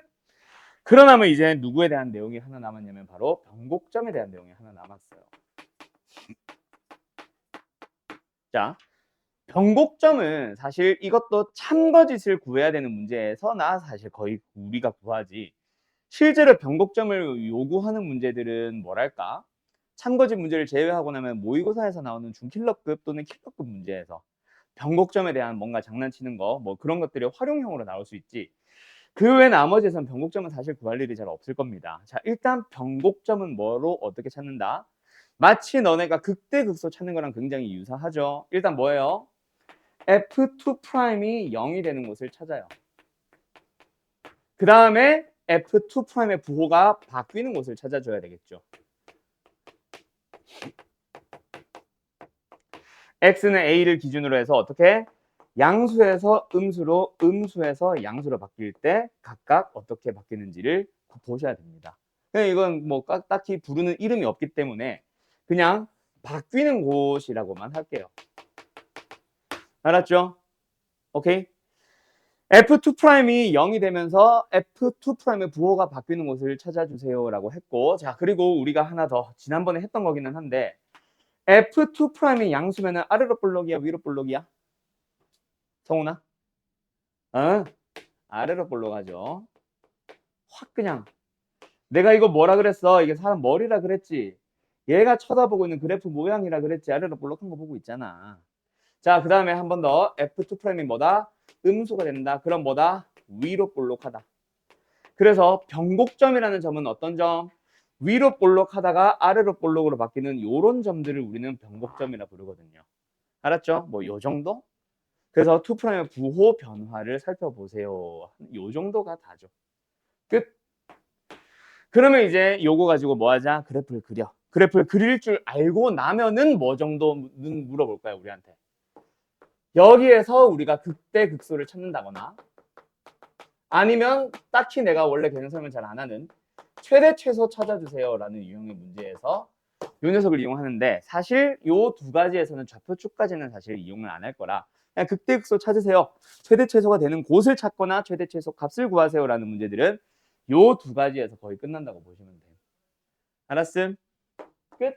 그러나면 이제 누구에 대한 내용이 하나 남았냐면 바로 변곡점에 대한 내용이 하나 남았어요. 자, 변곡점은 사실 이것도 참거짓을 구해야 되는 문제에서나 사실 거의 우리가 구하지. 실제로 변곡점을 요구하는 문제들은 뭐랄까? 참거짓 문제를 제외하고 나면 모의고사에서 나오는 중킬러급 또는 킬러급 문제에서 변곡점에 대한 뭔가 장난치는 거, 뭐 그런 것들이 활용형으로 나올 수 있지. 그 외 나머지에선 변곡점은 사실 구할 일이 잘 없을 겁니다. 자, 일단 변곡점은 뭐로 어떻게 찾는다? 마치 너네가 극대극소 찾는 거랑 굉장히 유사하죠. 일단 뭐예요? F2'이 0이 되는 곳을 찾아요. 그 다음에 F2'의 부호가 바뀌는 곳을 찾아줘야 되겠죠. X는 A를 기준으로 해서 어떻게? 양수에서 음수로, 음수에서 양수로 바뀔 때 각각 어떻게 바뀌는지를 보셔야 됩니다. 이건 뭐 딱히 부르는 이름이 없기 때문에 그냥 바뀌는 곳이라고만 할게요. 알았죠? 오케이? F2'이 0이 되면서 F2'의 부호가 바뀌는 곳을 찾아주세요 라고 했고, 자, 그리고 우리가 하나 더 지난번에 했던 거기는 한데 F2'이 양수면은 아래로 볼록이야, 위로 볼록이야? 성훈아? 아래로 볼록하죠. 확 그냥 내가 이거 뭐라 그랬어? 이게 사람 머리라 그랬지. 얘가 쳐다보고 있는 그래프 모양이라 그랬지. 아래로 볼록한 거 보고 있잖아. 자, 그 다음에 한 번 더 F2'이 뭐다? 음수가 된다. 그럼 뭐다? 위로 볼록하다. 그래서 변곡점이라는 점은 어떤 점? 위로 볼록하다가 아래로 볼록으로 바뀌는 요런 점들을 우리는 변곡점이라 부르거든요. 알았죠? 뭐 요 정도? 그래서 2'의 부호 변화를 살펴보세요. 요 정도가 다죠. 끝. 그러면 이제 요거 가지고 뭐 하자? 그래프를 그려. 그래프를 그릴 줄 알고 나면은 뭐 정도는 물어볼까요, 우리한테? 여기에서 우리가 극대 극소를 찾는다거나 아니면 딱히 내가 원래 개념 설명 잘 안 하는 최대 최소 찾아주세요 라는 유형의 문제에서 요 녀석을 이용하는데 사실 요 두 가지에서는 좌표축까지는 사실 이용을 안 할 거라 그냥 극대 극소 찾으세요. 최대 최소가 되는 곳을 찾거나 최대 최소 값을 구하세요 라는 문제들은 요 두 가지에서 거의 끝난다고 보시면 돼요. 알았음? 끝?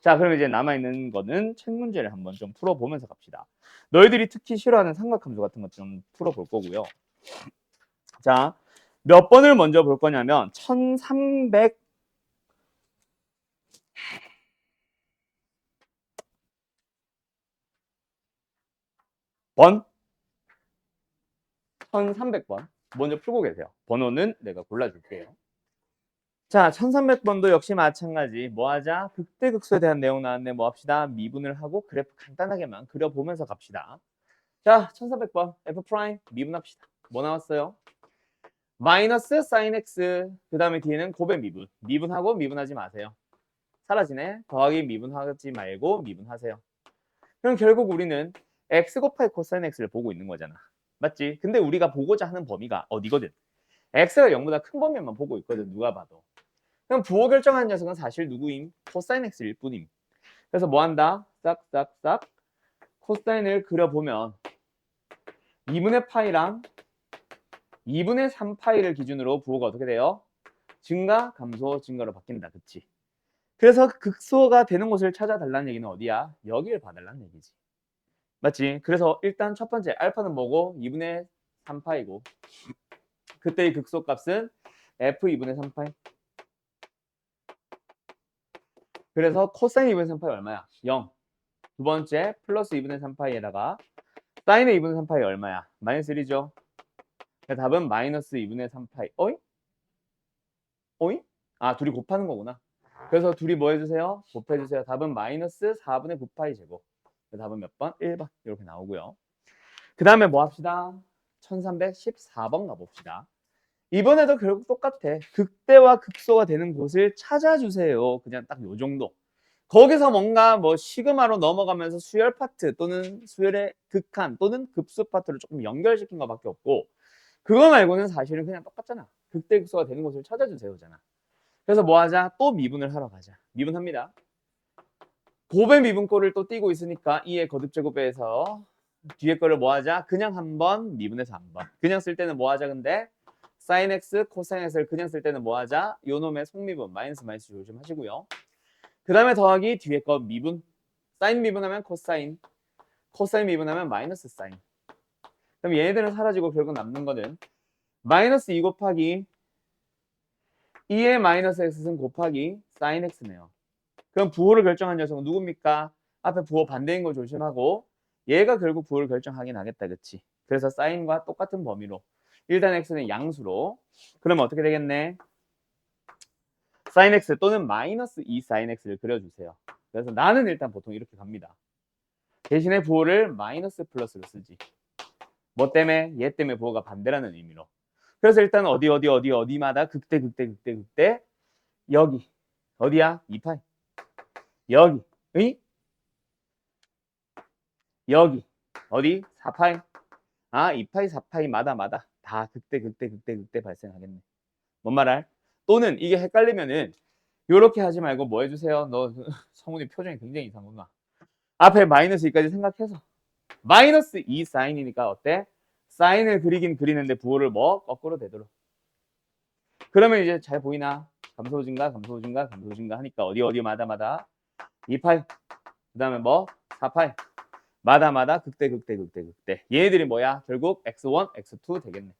자, 그럼 이제 남아있는 거는 책 문제를 한번 좀 풀어보면서 갑시다. 너희들이 특히 싫어하는 삼각함수 같은 것 좀 풀어볼 거고요. 자, 몇 번을 먼저 볼 거냐면 1300 번 1300번 먼저 풀고 계세요. 번호는 내가 골라줄게요. 자, 1300번도 역시 마찬가지. 뭐 하자? 극대극소에 대한 내용 나왔네. 뭐 합시다? 미분을 하고 그래프 간단하게만 그려보면서 갑시다. 자, 1300번 f 프라임 미분합시다. 뭐 나왔어요? 마이너스 사인 x 그 다음에 뒤에는 곱의 미분. 미분하고 미분하지 마세요. 사라지네. 더하기 미분하지 말고 미분하세요. 그럼 결국 우리는 x 곱하기 코사인 x를 보고 있는 거잖아. 맞지? 근데 우리가 보고자 하는 범위가 어디거든? x가 0보다 큰 범위만 보고 있거든. 누가 봐도. 그럼 부호 결정하는 녀석은 사실 누구임? 코사인 x일 뿐임. 그래서 뭐 한다? 싹싹싹 코사인을 그려보면 2분의 파이랑 2분의 3파이를 기준으로 부호가 어떻게 돼요? 증가, 감소, 증가로 바뀐다. 그치? 그래서 극소가 되는 곳을 찾아달라는 얘기는 어디야? 여기를 봐달라는 얘기지. 맞지? 그래서 일단 첫 번째 알파는 뭐고? 2분의 3파이고 그때의 극소 값은 f 2분의 3파이. 그래서 코사인 2분의 3파이 얼마야? 0. 두 번째 플러스 2분의 3파이에다가 사인의 2분의 3파이 얼마야? 마이너스 1이죠. 답은 마이너스 2분의 3파이. 어이? 어이? 아, 둘이 곱하는 거구나. 그래서 둘이 뭐 해주세요? 곱해주세요. 답은 마이너스 4분의 9파이 제곱. 답은 몇 번? 1번. 이렇게 나오고요. 그 다음에 뭐 합시다? 1314번 가봅시다. 이번에도 결국 똑같아. 극대와 극소가 되는 곳을 찾아주세요. 그냥 딱 요 정도. 거기서 뭔가 뭐 시그마로 넘어가면서 수열 파트 또는 수열의 극한 또는 급수 파트를 조금 연결시킨 것밖에 없고 그거 말고는 사실은 그냥 똑같잖아. 극대 극소가 되는 곳을 찾아주세요잖아. 그래서 뭐 하자? 또 미분을 하러 가자. 미분합니다. 곱의 미분꼴을 또 띄고 있으니까 2의 거듭제곱에서 뒤에 거를 뭐 하자? 그냥 한번 미분해서 한번. 그냥 쓸 때는 뭐 하자 근데? 사인 x, 코사인 x를 그냥 쓸 때는 뭐 하자? 요 놈의 속미분 마이너스 마이너스 조심하시고요. 그 다음에 더하기 뒤에 거 미분. 사인 미분하면 코사인, 코사인 미분하면 마이너스 사인. 그럼 얘네들은 사라지고 결국 남는 거는 마이너스 2 곱하기 2의 마이너스 x는 곱하기 사인 x네요. 그럼 부호를 결정한 녀석은 누굽니까? 앞에 부호 반대인 거 조심하고 얘가 결국 부호를 결정하긴 하겠다. 그치? 그래서 사인과 똑같은 범위로 일단 x는 양수로 그러면 어떻게 되겠네? 사인 x 또는 마이너스 2 사인 x를 그려주세요. 그래서 나는 일단 보통 이렇게 갑니다. 대신에 부호를 마이너스 플러스로 쓰지. 뭐 때문에? 얘 때문에 부호가 반대라는 의미로. 그래서 일단 어디마다 극대 여기 어디야? 2파이 여기 의? 여기 어디? 4파이 아 2파이 4파이마다 다 극대 발생하겠네. 뭔 말할? 또는 이게 헷갈리면은 요렇게 하지 말고 뭐 해주세요? 너 성훈이 표정이 굉장히 이상하구나. 앞에 마이너스 2까지 생각해서 마이너스 2 사인이니까 어때? 사인을 그리긴 그리는데 부호를 뭐? 거꾸로 되도록. 그러면 이제 잘 보이나? 감소 증가 하니까 어디마다 2파이 그 다음에 뭐? 4파이 마다 극대 얘네들이 뭐야? 결국 x1, x2 되겠네.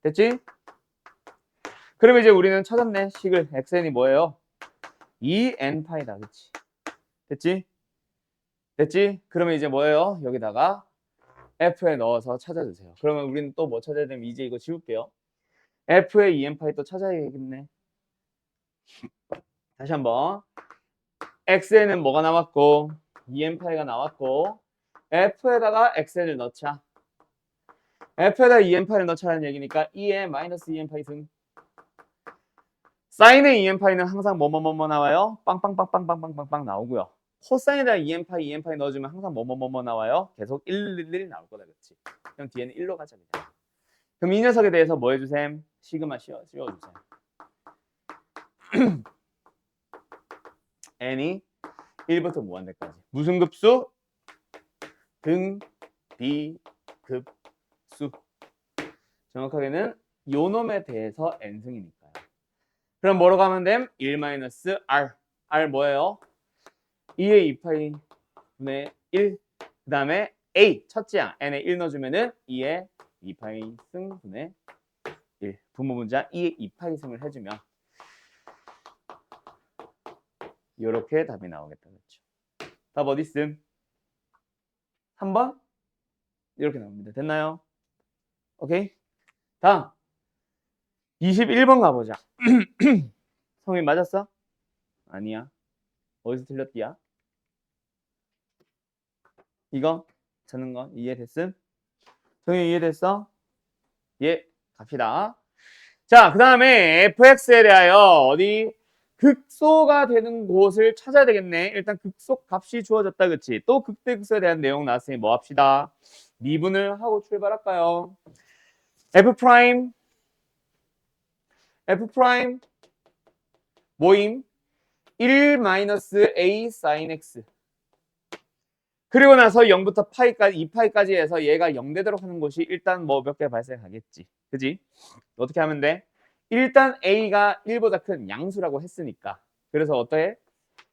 됐지? 그러면 이제 우리는 찾았네. 식을 xn이 뭐예요? 2n파이다. 그치? 됐지? 그러면 이제 뭐예요? 여기다가 f에 넣어서 찾아주세요. 그러면 우리는 또 뭐 찾아야 되면 이제 이거 지울게요. f의 2n파이 또 찾아야겠네. 다시 한번 x에는 뭐가 나왔고 2n파이가 나왔고 f에다가 xn을 넣자. f에다 2n파이를 넣자는 얘기니까 2에 마이너스 2n파이 승. 사인의 2n파이는 항상 뭐뭐 나와요? 빵빵빵빵빵빵빵 나오고요. 코사인에다 2n파이 넣어주면 항상 뭐뭐 나와요? 계속 111 나올 거다. 그렇지? 그럼 뒤에는 1로 가자. 그냥. 그럼 이 녀석에 대해서 뭐 해주셈? 시그마 씌워주셈. n이 1부터 무한대까지. 무슨 급수? 등비급수. 정확하게는 요 놈에 대해서 n승이니까요. 그럼 뭐로 가면 됨? 1-r. r 뭐예요? 2의 2파이 분의 1. 그 다음에 a 첫째 양 n에 1 넣어주면은 2의 2파이 승 분의 1. 분모분자 2의 2파이 승을 해주면 이렇게 답이 나오겠다. 그렇죠? 답 어디 있음? 3번? 이렇게 나옵니다. 됐나요? 오케이. 다음 21번 가보자. 성민 맞았어? 아니야. 어디서 틀렸디야? 이거 찾는 거 이해됐음? 성민 이해됐어? 예, 갑시다. 자, 그 다음에 fx에 대하여 어디 극소가 되는 곳을 찾아야 되겠네. 일단 극소 값이 주어졌다, 그치? 또 극대극소에 대한 내용 나왔으니 뭐 합시다? 미분을 하고 출발할까요? f 프라임 모임 1-a sin x 그리고 나서 0부터 파이까지 2파이까지 해서 얘가 0 되도록 하는 곳이 일단 뭐 몇 개 발생하겠지. 그지? 어떻게 하면 돼? 일단 a가 1보다 큰 양수라고 했으니까. 그래서 어떠해?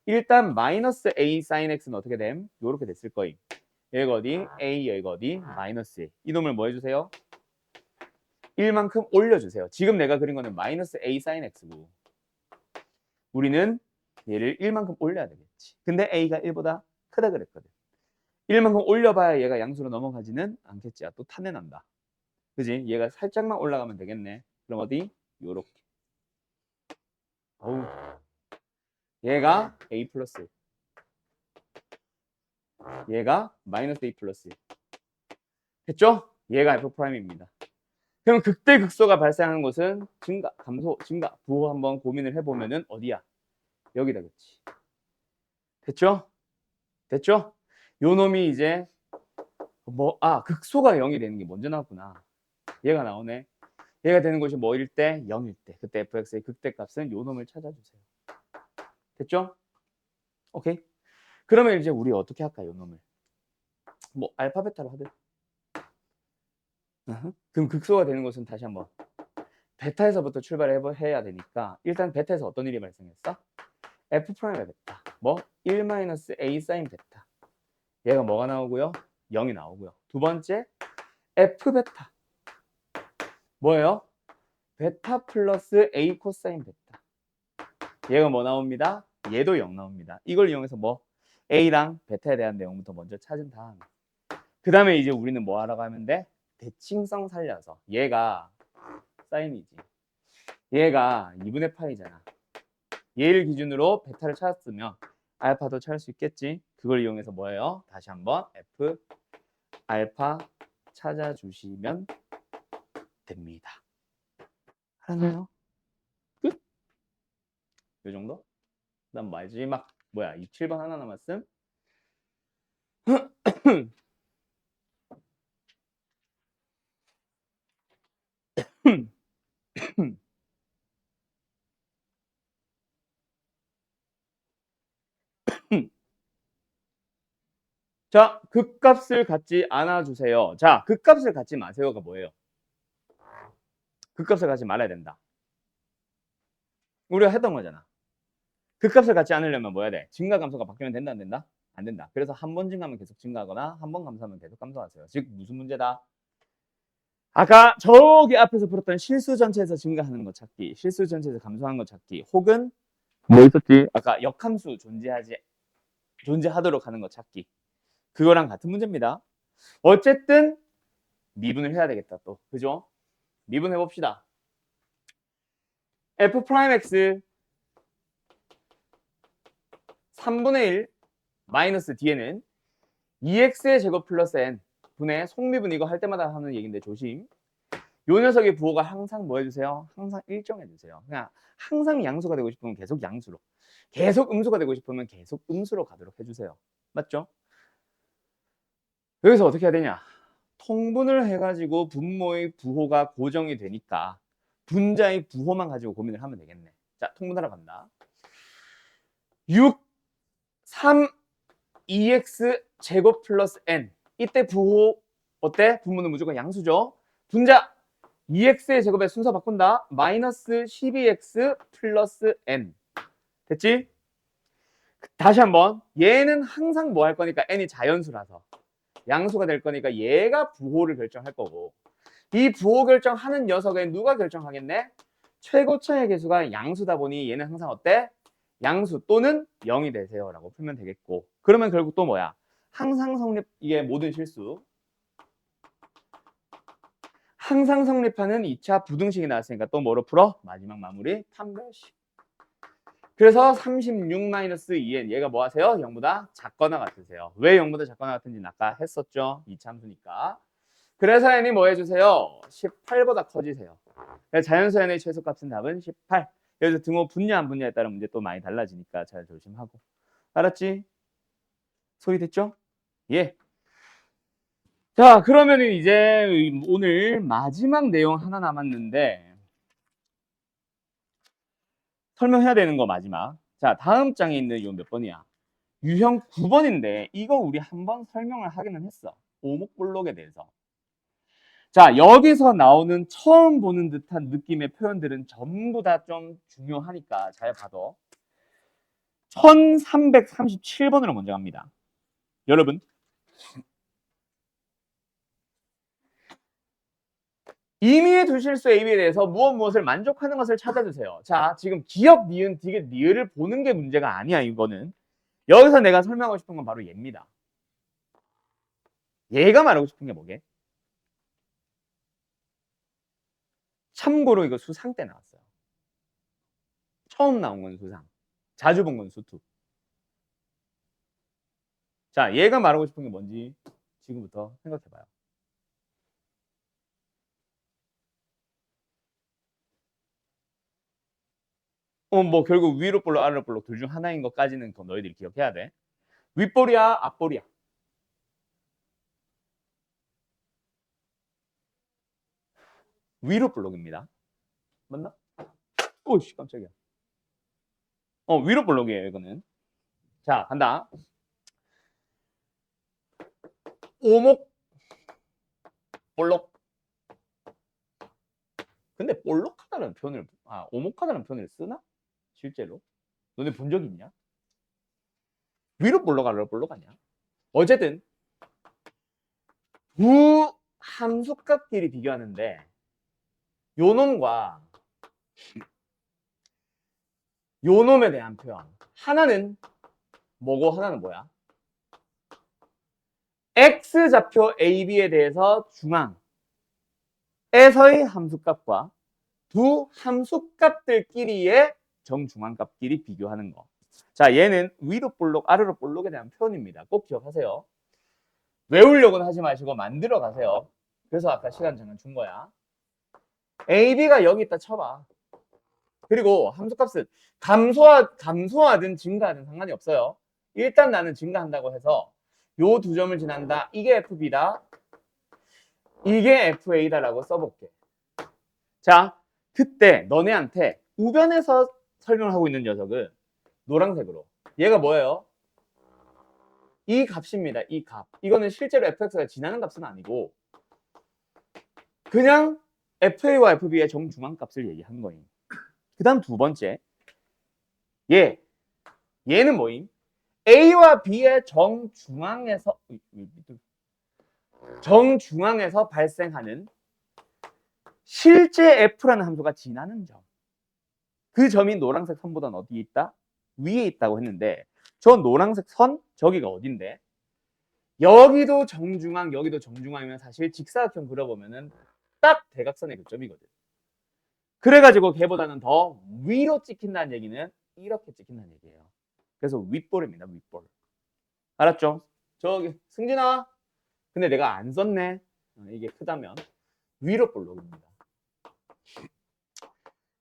일단 마이너스 a sin x는 어떻게 됨? 요렇게 됐을 거임. 여기가 어디? a, 여기가 어디? 마이너스 a. 이놈을 뭐 해주세요? 1만큼 올려주세요. 지금 내가 그린 거는 마이너스 a sin x고 우리는 얘를 1만큼 올려야 되겠지. 근데 a가 1보다 크다 그랬거든. 1만큼 올려봐야 얘가 양수로 넘어가지는 않겠지. 또 탄내난다. 그지? 얘가 살짝만 올라가면 되겠네. 그럼 어디? 요렇게. 어우. 얘가 a 플러스. 얘가 마이너스 a 플러스. 됐죠? 얘가 f 프라임입니다. 그럼 극대극소가 발생하는 곳은 증가, 감소, 증가, 부호 한번 고민을 해보면은 어디야? 여기다, 그치? 됐죠? 됐죠? 요 놈이 이제 극소가 0이 되는 게 먼저 나왔구나. 얘가 나오네. 얘가 되는 곳이 뭐일 때? 0일 때. 그때 fx의 극대값은 요 놈을 찾아주세요. 됐죠? 오케이. 그러면 이제 우리 어떻게 할까, 요 놈을? 뭐 알파 베타로 하든. 그럼 극소가 되는 곳은 다시 한번 베타에서부터 출발해야 되니까 일단 베타에서 어떤 일이 발생했어? f 프라임이 베타. 뭐? 1-a 사인 베타. 얘가 뭐가 나오고요? 0이 나오고요. 두 번째 f 베타. 뭐예요? 베타 플러스 a 코사인 베타. 얘가 뭐 나옵니다? 얘도 0 나옵니다. 이걸 이용해서 뭐 a랑 베타에 대한 내용부터 먼저 찾은 다음에 그 다음에 이제 우리는 뭐 하라고 하면 돼? 대칭성 살려서 얘가 사인이지. 얘가 2분의 파이잖아. 얘를 기준으로 베타를 찾았으면 알파도 찾을 수 있겠지. 그걸 이용해서 뭐예요? 다시 한번 f 알파 찾아주시면 됩니다. 알았나요? 끝? 요 정도? 그다음 마지막 뭐야? 27번 하나 남았음. 자, 극값을 갖지 않아 주세요. 자, 극값을 갖지 마세요가 뭐예요? 극값을 갖지 말아야 된다. 우리가 했던 거잖아. 극값을 갖지 않으려면 뭐 해야 돼? 증가 감소가 바뀌면 된다 안 된다? 안 된다. 그래서 한 번 증가하면 계속 증가하거나 한 번 감소하면 계속 감소하세요. 즉 무슨 문제다? 아까 저기 앞에서 풀었던 실수 전체에서 증가하는 거 찾기, 실수 전체에서 감소하는 거 찾기, 혹은 뭐 있었지? 아까 역함수 존재하도록 하는 거 찾기. 그거랑 같은 문제입니다. 어쨌든 미분을 해야 되겠다 또. 그죠? 미분해 봅시다. f 프라임 x 3분의 1 마이너스 뒤에는 2x의 제곱 플러스 n 분의 속미분 이거 할 때마다 하는 얘기인데 조심. 요 녀석의 부호가 항상 뭐 해주세요? 항상 일정해주세요. 그냥 항상 양수가 되고 싶으면 계속 양수로, 계속 음수가 되고 싶으면 계속 음수로 가도록 해주세요. 맞죠? 여기서 어떻게 해야 되냐? 통분을 해가지고 분모의 부호가 고정이 되니까 분자의 부호만 가지고 고민을 하면 되겠네. 자, 통분하러 간다. 6, 3, 2x 제곱 플러스 n. 이때 부호 어때? 분모는 무조건 양수죠. 분자 2x의 제곱의 순서 바꾼다. 마이너스 12x 플러스 n. 됐지? 다시 한번. 얘는 항상 뭐 할 거니까 n이 자연수라서 양수가 될 거니까 얘가 부호를 결정할 거고 이 부호 결정하는 녀석에 누가 결정하겠네? 최고차의 개수가 양수다 보니 얘는 항상 어때? 양수 또는 0이 되세요 라고 풀면 되겠고 그러면 결국 또 뭐야? 항상 성립 이게 모든 실수 항상 성립하는 2차 부등식이 나왔으니까 또 뭐로 풀어? 마지막 마무리 판별식. 그래서 36-2n 얘가 뭐 하세요? 0보다 작거나 같으세요. 왜 0보다 작거나 같은지는 아까 했었죠. 2차 함수니까. 그래서 n이 뭐 해주세요? 18보다 커지세요. 자연수 n의 최소값은 답은 18. 여기서 등호 분야 안 분야에 따라 문제 또 많이 달라지니까 잘 조심하고. 알았지? 소리됐죠? 예. 자, 그러면은 이제 오늘 마지막 내용 하나 남았는데 설명해야 되는 거 마지막. 자, 다음 장에 있는 요 몇 번이야? 유형 9번인데 이거 우리 한번 설명을 하기는 했어. 오목블록에 대해서. 자, 여기서 나오는 처음 보는 듯한 느낌의 표현들은 전부 다 좀 중요하니까 잘 봐도. 1337번으로 먼저 갑니다. 여러분. 임의의 두 실수 AB에 대해서 무엇을 만족하는 것을 찾아주세요. 자, 지금 기역, 니은, 디귿, 리을을 보는 게 문제가 아니야, 이거는. 여기서 내가 설명하고 싶은 건 바로 얘입니다. 얘가 말하고 싶은 게 뭐게? 참고로 이거 수상 때 나왔어요. 처음 나온 건 수상. 자주 본 건 수투. 자, 얘가 말하고 싶은 게 뭔지 지금부터 생각해봐요. 뭐 결국 위로 볼록 아래로 볼록 둘 중 하나인 것까지는 더 너희들이 기억해야 돼. 윗볼이야, 앞볼이야? 위로 볼록입니다. 맞나? 오씨 깜짝이야. 위로 볼록이에요, 이거는. 자, 간다. 오목 볼록. 근데 볼록하다는 표현을 오목하다는 표현을 쓰나? 실제로? 너네 본 적 있냐? 위로 볼록 아래로 볼록 아니야? 어쨌든 두 함수값끼리 비교하는데 요 놈과 요 놈에 대한 표현. 하나는 뭐고 하나는 뭐야? X좌표 AB에 대해서 중앙에서의 함수값과 두 함수값들끼리의 정중앙값끼리 비교하는 거. 자, 얘는 위로 볼록, 아래로 볼록에 대한 표현입니다. 꼭 기억하세요. 외우려고는 하지 마시고 만들어 가세요. 그래서 아까 시간 잠깐 준 거야. AB가 여기 있다 쳐봐. 그리고 함수값은 감소하든 증가하든 상관이 없어요. 일단 나는 증가한다고 해서 요 두 점을 지난다. 이게 FB다. 이게 FA다라고 써볼게. 자, 그때 너네한테 우변에서 설명을 하고 있는 녀석은 노란색으로. 얘가 뭐예요? 이 값입니다. 이 값. 이거는 실제로 fx가 지나는 값은 아니고 그냥 fa와 fb의 정중앙 값을 얘기하는 거임. 그 다음 두 번째. 얘는 뭐임? a와 b의 정중앙에서 발생하는 실제 f라는 함수가 지나는 점. 그 점이 노란색 선보다는 어디에 있다? 위에 있다고 했는데 저 노란색 선 저기가 어딘데? 여기도 정중앙 여기도 정중앙이면 사실 직사각형 그려보면은 딱 대각선의 교점이거든. 그래가지고 걔보다는 더 위로 찍힌다는 얘기는 이렇게 찍힌다는 얘기예요. 그래서 윗볼입니다. 윗볼. 알았죠? 저기 승진아. 근데 내가 안 썼네. 이게 크다면 위로 볼록입니다.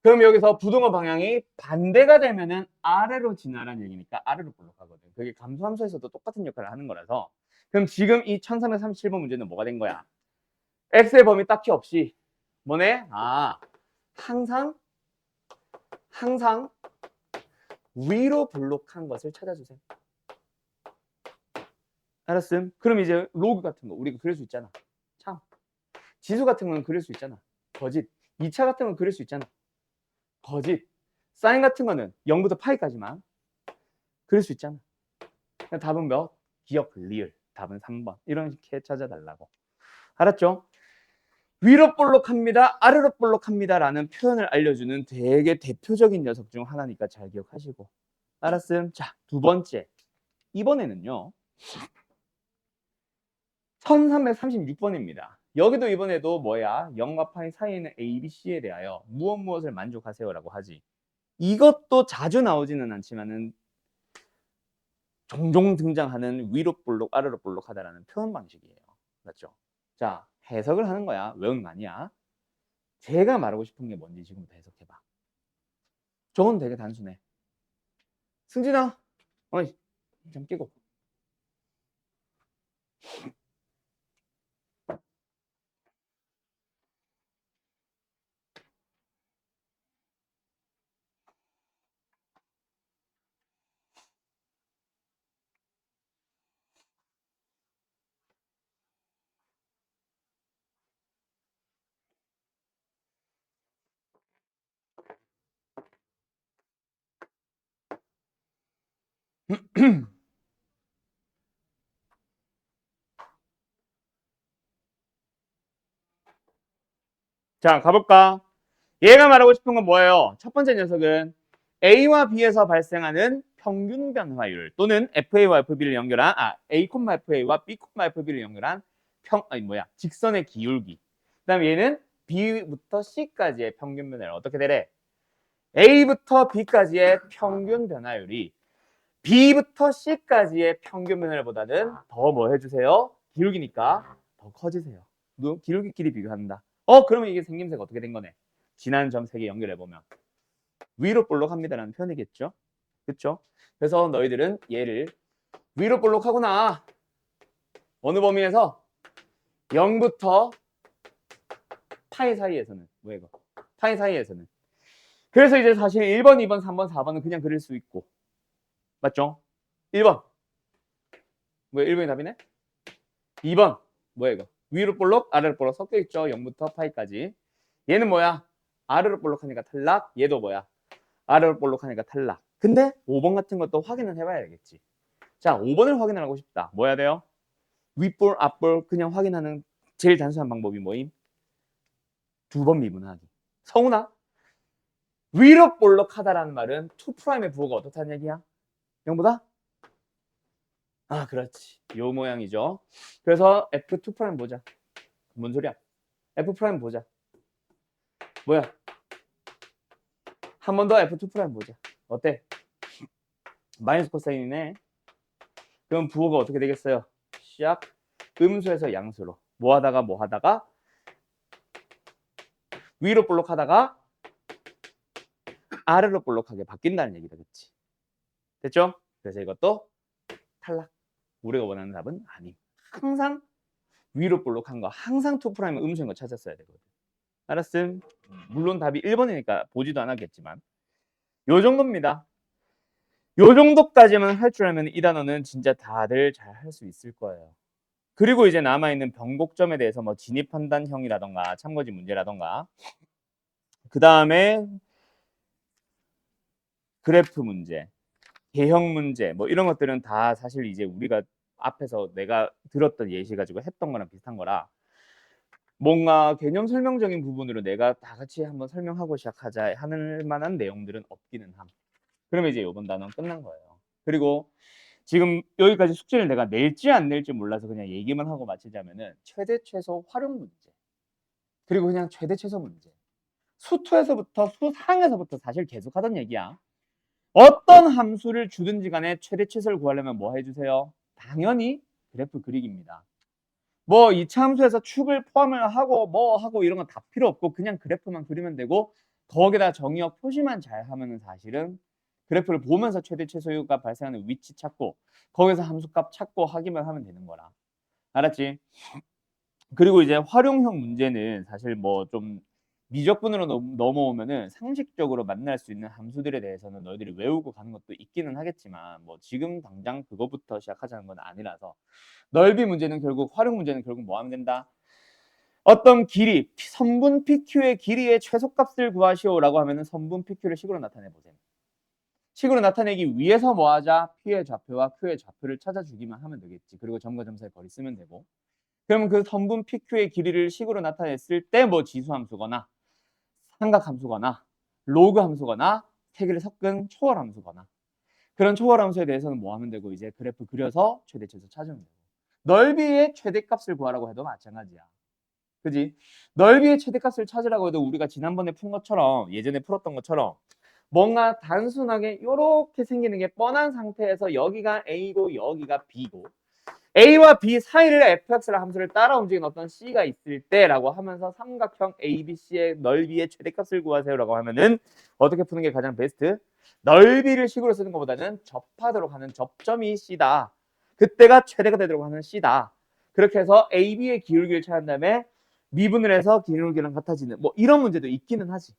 그럼 여기서 부등호 방향이 반대가 되면은 아래로 지나라는 얘기니까 아래로 볼록하거든. 그게 감소함수에서도 똑같은 역할을 하는 거라서. 그럼 지금 이 1337번 문제는 뭐가 된 거야? x의 범위 딱히 없이 뭐네? 항상 위로 볼록한 것을 찾아주세요. 알았음? 그럼 이제 로그 같은 거 우리가 그릴 수 있잖아. 참. 지수 같은 건 그릴 수 있잖아. 거짓. 2차 같은 건 그릴 수 있잖아. 거짓. 사인 같은 거는 0부터 파이까지만 그릴 수 있잖아. 답은 몇? 기억, 리을. 답은 3번. 이렇게 찾아달라고. 알았죠? 위로 볼록합니다. 아래로 볼록합니다. 라는 표현을 알려주는 되게 대표적인 녀석 중 하나니까 잘 기억하시고. 알았음? 자, 두 번째. 이번에는요. 1336번입니다. 여기도 이번에도 뭐야? 0과 파이 사이에 있는 A, B, C에 대하여 무엇을 만족하세요라고 하지. 이것도 자주 나오지는 않지만은 종종 등장하는 위로 볼록 아래로 볼록하다라는 표현 방식이에요. 맞죠? 자, 해석을 하는 거야. 외우는 거 아니야. 제가 말하고 싶은 게 뭔지 지금부터 해석해봐. 저건 되게 단순해. 승진아, 어이, 좀 끼고. 자, 가볼까? 얘가 말하고 싶은 건 뭐예요? 첫 번째 녀석은 A와 B에서 발생하는 평균 변화율 또는 FA와 FB를 연결한 A, FA와 B, FB를 연결한 직선의 기울기. 그다음에 얘는 B부터 C까지의 평균 변화율 어떻게 되래? A부터 B까지의 평균 변화율이 B부터 C까지의 평균 변화율보다는 더 뭐 해주세요? 기울기니까 더 커지세요. 기울기끼리 비교한다. 그러면 이게 생김새가 어떻게 된 거네? 지난 점 3개 연결해보면 위로 볼록합니다라는 표현이겠죠? 그렇죠? 그래서 너희들은 얘를 위로 볼록하구나. 어느 범위에서? 0부터 파이 사이에서는. 뭐 이거? 파이 사이에서는. 그래서 이제 사실 1번, 2번, 3번, 4번은 그냥 그릴 수 있고. 맞죠? 1번. 뭐야, 1번이 답이네? 2번. 뭐야 이거? 위로 볼록, 아래로 볼록 섞여 있죠? 0부터 파이까지. 얘는 뭐야? 아래로 볼록하니까 탈락. 얘도 뭐야? 아래로 볼록하니까 탈락. 근데 5번 같은 것도 확인을 해봐야겠지. 자, 5번을 확인하고 싶다. 뭐 해야 돼요? 윗볼, 앞볼 그냥 확인하는 제일 단순한 방법이 뭐임? 2번 미분하기. 성훈아, 위로 볼록하다라는 말은 2'의 부호가 어떻다는 얘기야? 0보다? 그렇지. 요 모양이죠. 그래서 F2' 보자. 뭔 소리야? F' 보자. 뭐야? 한 번 더 F2' 보자. 어때? 마이너스 코사인이네. 그럼 부호가 어떻게 되겠어요? 시작. 음수에서 양수로. 뭐 하다가 위로 볼록하다가 아래로 볼록하게 바뀐다는 얘기다. 그치? 됐죠? 그래서 이것도 탈락. 우리가 원하는 답은 아님. 항상 위로 볼록한 거, 항상 2'의 음수인 거 찾았어야 되거든. 알았음? 물론 답이 1번이니까 보지도 않았겠지만 요 정도입니다. 요 정도까지만 할 줄 알면 이 단어는 진짜 다들 잘 할 수 있을 거예요. 그리고 이제 남아있는 변곡점에 대해서 뭐 진입판단형이라던가 참고지 문제라던가 그 다음에 그래프 문제, 개형 문제 뭐 이런 것들은 다 사실 이제 우리가 앞에서 내가 들었던 예시 가지고 했던 거랑 비슷한 거라 뭔가 개념 설명적인 부분으로 내가 다 같이 한번 설명하고 시작하자 하는 만한 내용들은 없기는 함. 그러면 이제 이번 단어는 끝난 거예요. 그리고 지금 여기까지 숙제를 내가 낼지 안 낼지 몰라서 그냥 얘기만 하고 마치자면은 최대 최소 활용 문제 그리고 그냥 최대 최소 문제 수투에서부터 수상에서부터 사실 계속 하던 얘기야. 어떤 함수를 주든지 간에 최대 최소를 구하려면 뭐 해주세요? 당연히 그래프 그리기입니다. 뭐 이차 함수에서 축을 포함을 하고 뭐 하고 이런 건 다 필요 없고 그냥 그래프만 그리면 되고 거기다 정의역 표시만 잘 하면은 사실은 그래프를 보면서 최대 최소가 발생하는 위치 찾고 거기서 함수값 찾고 하기만 하면 되는 거라. 알았지? 그리고 이제 활용형 문제는 사실 뭐 좀 미적분으로 넘어오면은 상식적으로 만날 수 있는 함수들에 대해서는 너희들이 외우고 가는 것도 있기는 하겠지만 뭐 지금 당장 그거부터 시작하자는 건 아니라서 넓이 문제는 결국 활용 문제는 결국 뭐 하면 된다? 어떤 길이 선분 PQ의 길이의 최소값을 구하시오라고 하면은 선분 PQ를 식으로 나타내 보세요. 식으로 나타내기 위해서 뭐 하자? P의 좌표와 Q의 좌표를 찾아주기만 하면 되겠지. 그리고 점과 점 사이 거리 쓰면 되고. 그러면 그 선분 PQ의 길이를 식으로 나타냈을 때 뭐 지수함수거나 삼각함수거나 로그 함수거나 세 개를 섞은 초월함수거나 그런 초월함수에 대해서는 뭐 하면 되고 이제 그래프 그려서 최대 최소 찾으면 되고 넓이의 최대값을 구하라고 해도 마찬가지야. 그지? 넓이의 최대값을 찾으라고 해도 우리가 지난번에 푼 것처럼 예전에 풀었던 것처럼 뭔가 단순하게 이렇게 생기는 게 뻔한 상태에서 여기가 A고 여기가 B고 A와 B 사이를 fx라는 함수를 따라 움직이는 어떤 C가 있을 때라고 하면서 삼각형 ABC의 넓이의 최대값을 구하세요라고 하면은 어떻게 푸는 게 가장 베스트? 넓이를 식으로 쓰는 것보다는 접하도록 하는 접점이 C다. 그때가 최대가 되도록 하는 C다. 그렇게 해서 AB의 기울기를 찾은 다음에 미분을 해서 기울기랑 같아지는 뭐 이런 문제도 있기는 하지.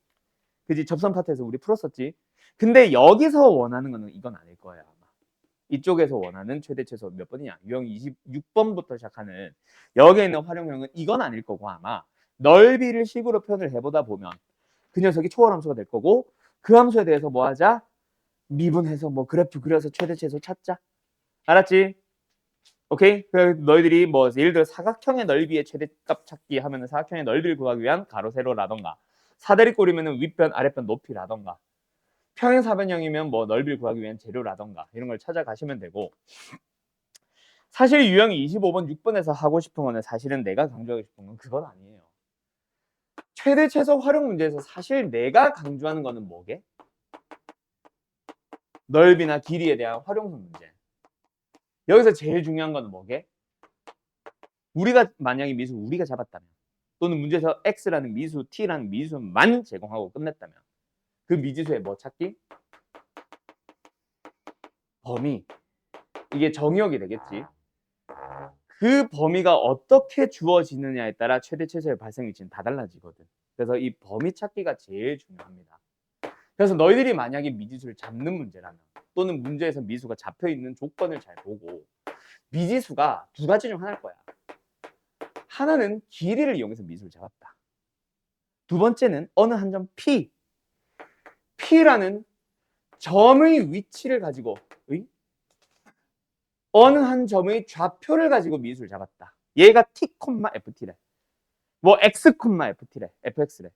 그지? 접선 파트에서 우리 풀었었지. 근데 여기서 원하는 거는 이건 아닐 거예요. 이쪽에서 원하는 최대 최소 몇 번이냐? 유형 26번부터 시작하는 여기에 있는 활용형은 이건 아닐 거고 아마 넓이를 식으로 표현을 해보다 보면 그 녀석이 초월 함수가 될 거고 그 함수에 대해서 뭐 하자? 미분해서 뭐 그래프 그려서 최대 최소 찾자. 알았지? 오케이? 그래서 너희들이 뭐 예를 들어 사각형의 넓이의 최대값 찾기 하면은 사각형의 넓이를 구하기 위한 가로 세로라던가 사다리꼴이면은 윗변 아랫변 높이라던가 평행사변형이면 뭐 넓이를 구하기 위한 재료라던가 이런 걸 찾아가시면 되고 사실 유형이 25번 6번에서 하고 싶은 거는 사실은 내가 강조하고 싶은 건 그건 아니에요. 최대 최소 활용 문제에서 사실 내가 강조하는 거는 뭐게? 넓이나 길이에 대한 활용성 문제. 여기서 제일 중요한 거는 뭐게? 우리가 만약에 미수 우리가 잡았다면 또는 문제에서 x라는 미수, t라는 미수만 제공하고 끝냈다면 그 미지수의 뭐 찾기? 범위. 이게 정의역이 되겠지. 그 범위가 어떻게 주어지느냐에 따라 최대 최소의 발생 위치는 다 달라지거든. 그래서 이 범위 찾기가 제일 중요합니다. 그래서 너희들이 만약에 미지수를 잡는 문제라면 또는 문제에서 미수가 잡혀있는 조건을 잘 보고 미지수가 두 가지 중 하나일 거야. 하나는 길이를 이용해서 미수를 잡았다. 두 번째는 어느 한 점 P. P라는 점의 위치를 가지고 어느 한 점의 좌표를 가지고 미수를 잡았다. 얘가 T, FT래. 뭐 X, FT래. FX래.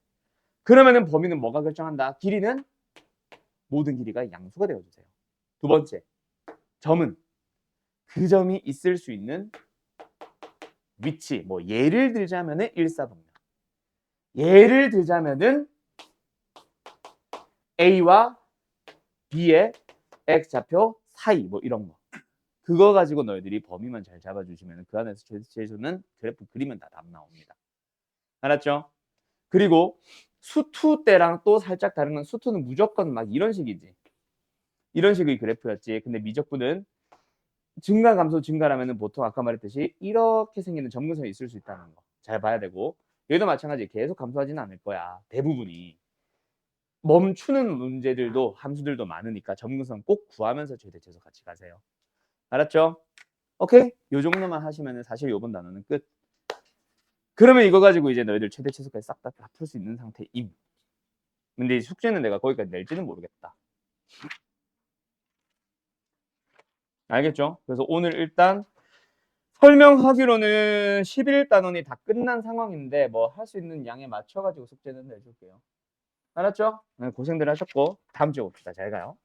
그러면은 범위는 뭐가 결정한다? 길이는 모든 길이가 양수가 되어주세요. 두 번째, 점은 그 점이 있을 수 있는 위치. 뭐 예를 들자면은 일사분면. 예를 들자면은 A와 B의 X좌표 사이 뭐 이런 거. 그거 가지고 너희들이 범위만 잘 잡아주시면 그 안에서 최소는 그래프 그리면 다 답 나옵니다. 알았죠? 그리고 수투 때랑 또 살짝 다른 건 수투는 무조건 막 이런 식이지. 이런 식의 그래프였지. 근데 미적분은 증가 감소 증가라면은 보통 아까 말했듯이 이렇게 생기는 점근선이 있을 수 있다는 거 잘 봐야 되고 얘도 마찬가지 계속 감소하지는 않을 거야. 대부분이 멈추는 문제들도 함수들도 많으니까 점근선 꼭 구하면서 최대 최소 같이 가세요. 알았죠? 오케이? 요 정도만 하시면은 사실 요번 단어는 끝. 그러면 이거 가지고 이제 너희들 최대 최소까지 싹 다 풀 수 있는 상태임. 근데 숙제는 내가 거기까지 낼지는 모르겠다. 알겠죠? 그래서 오늘 일단 설명하기로는 11단원이 다 끝난 상황인데 뭐 할 수 있는 양에 맞춰가지고 숙제는 내줄게요. 알았죠? 네, 고생들 하셨고 다음 주에 봅시다. 잘 가요.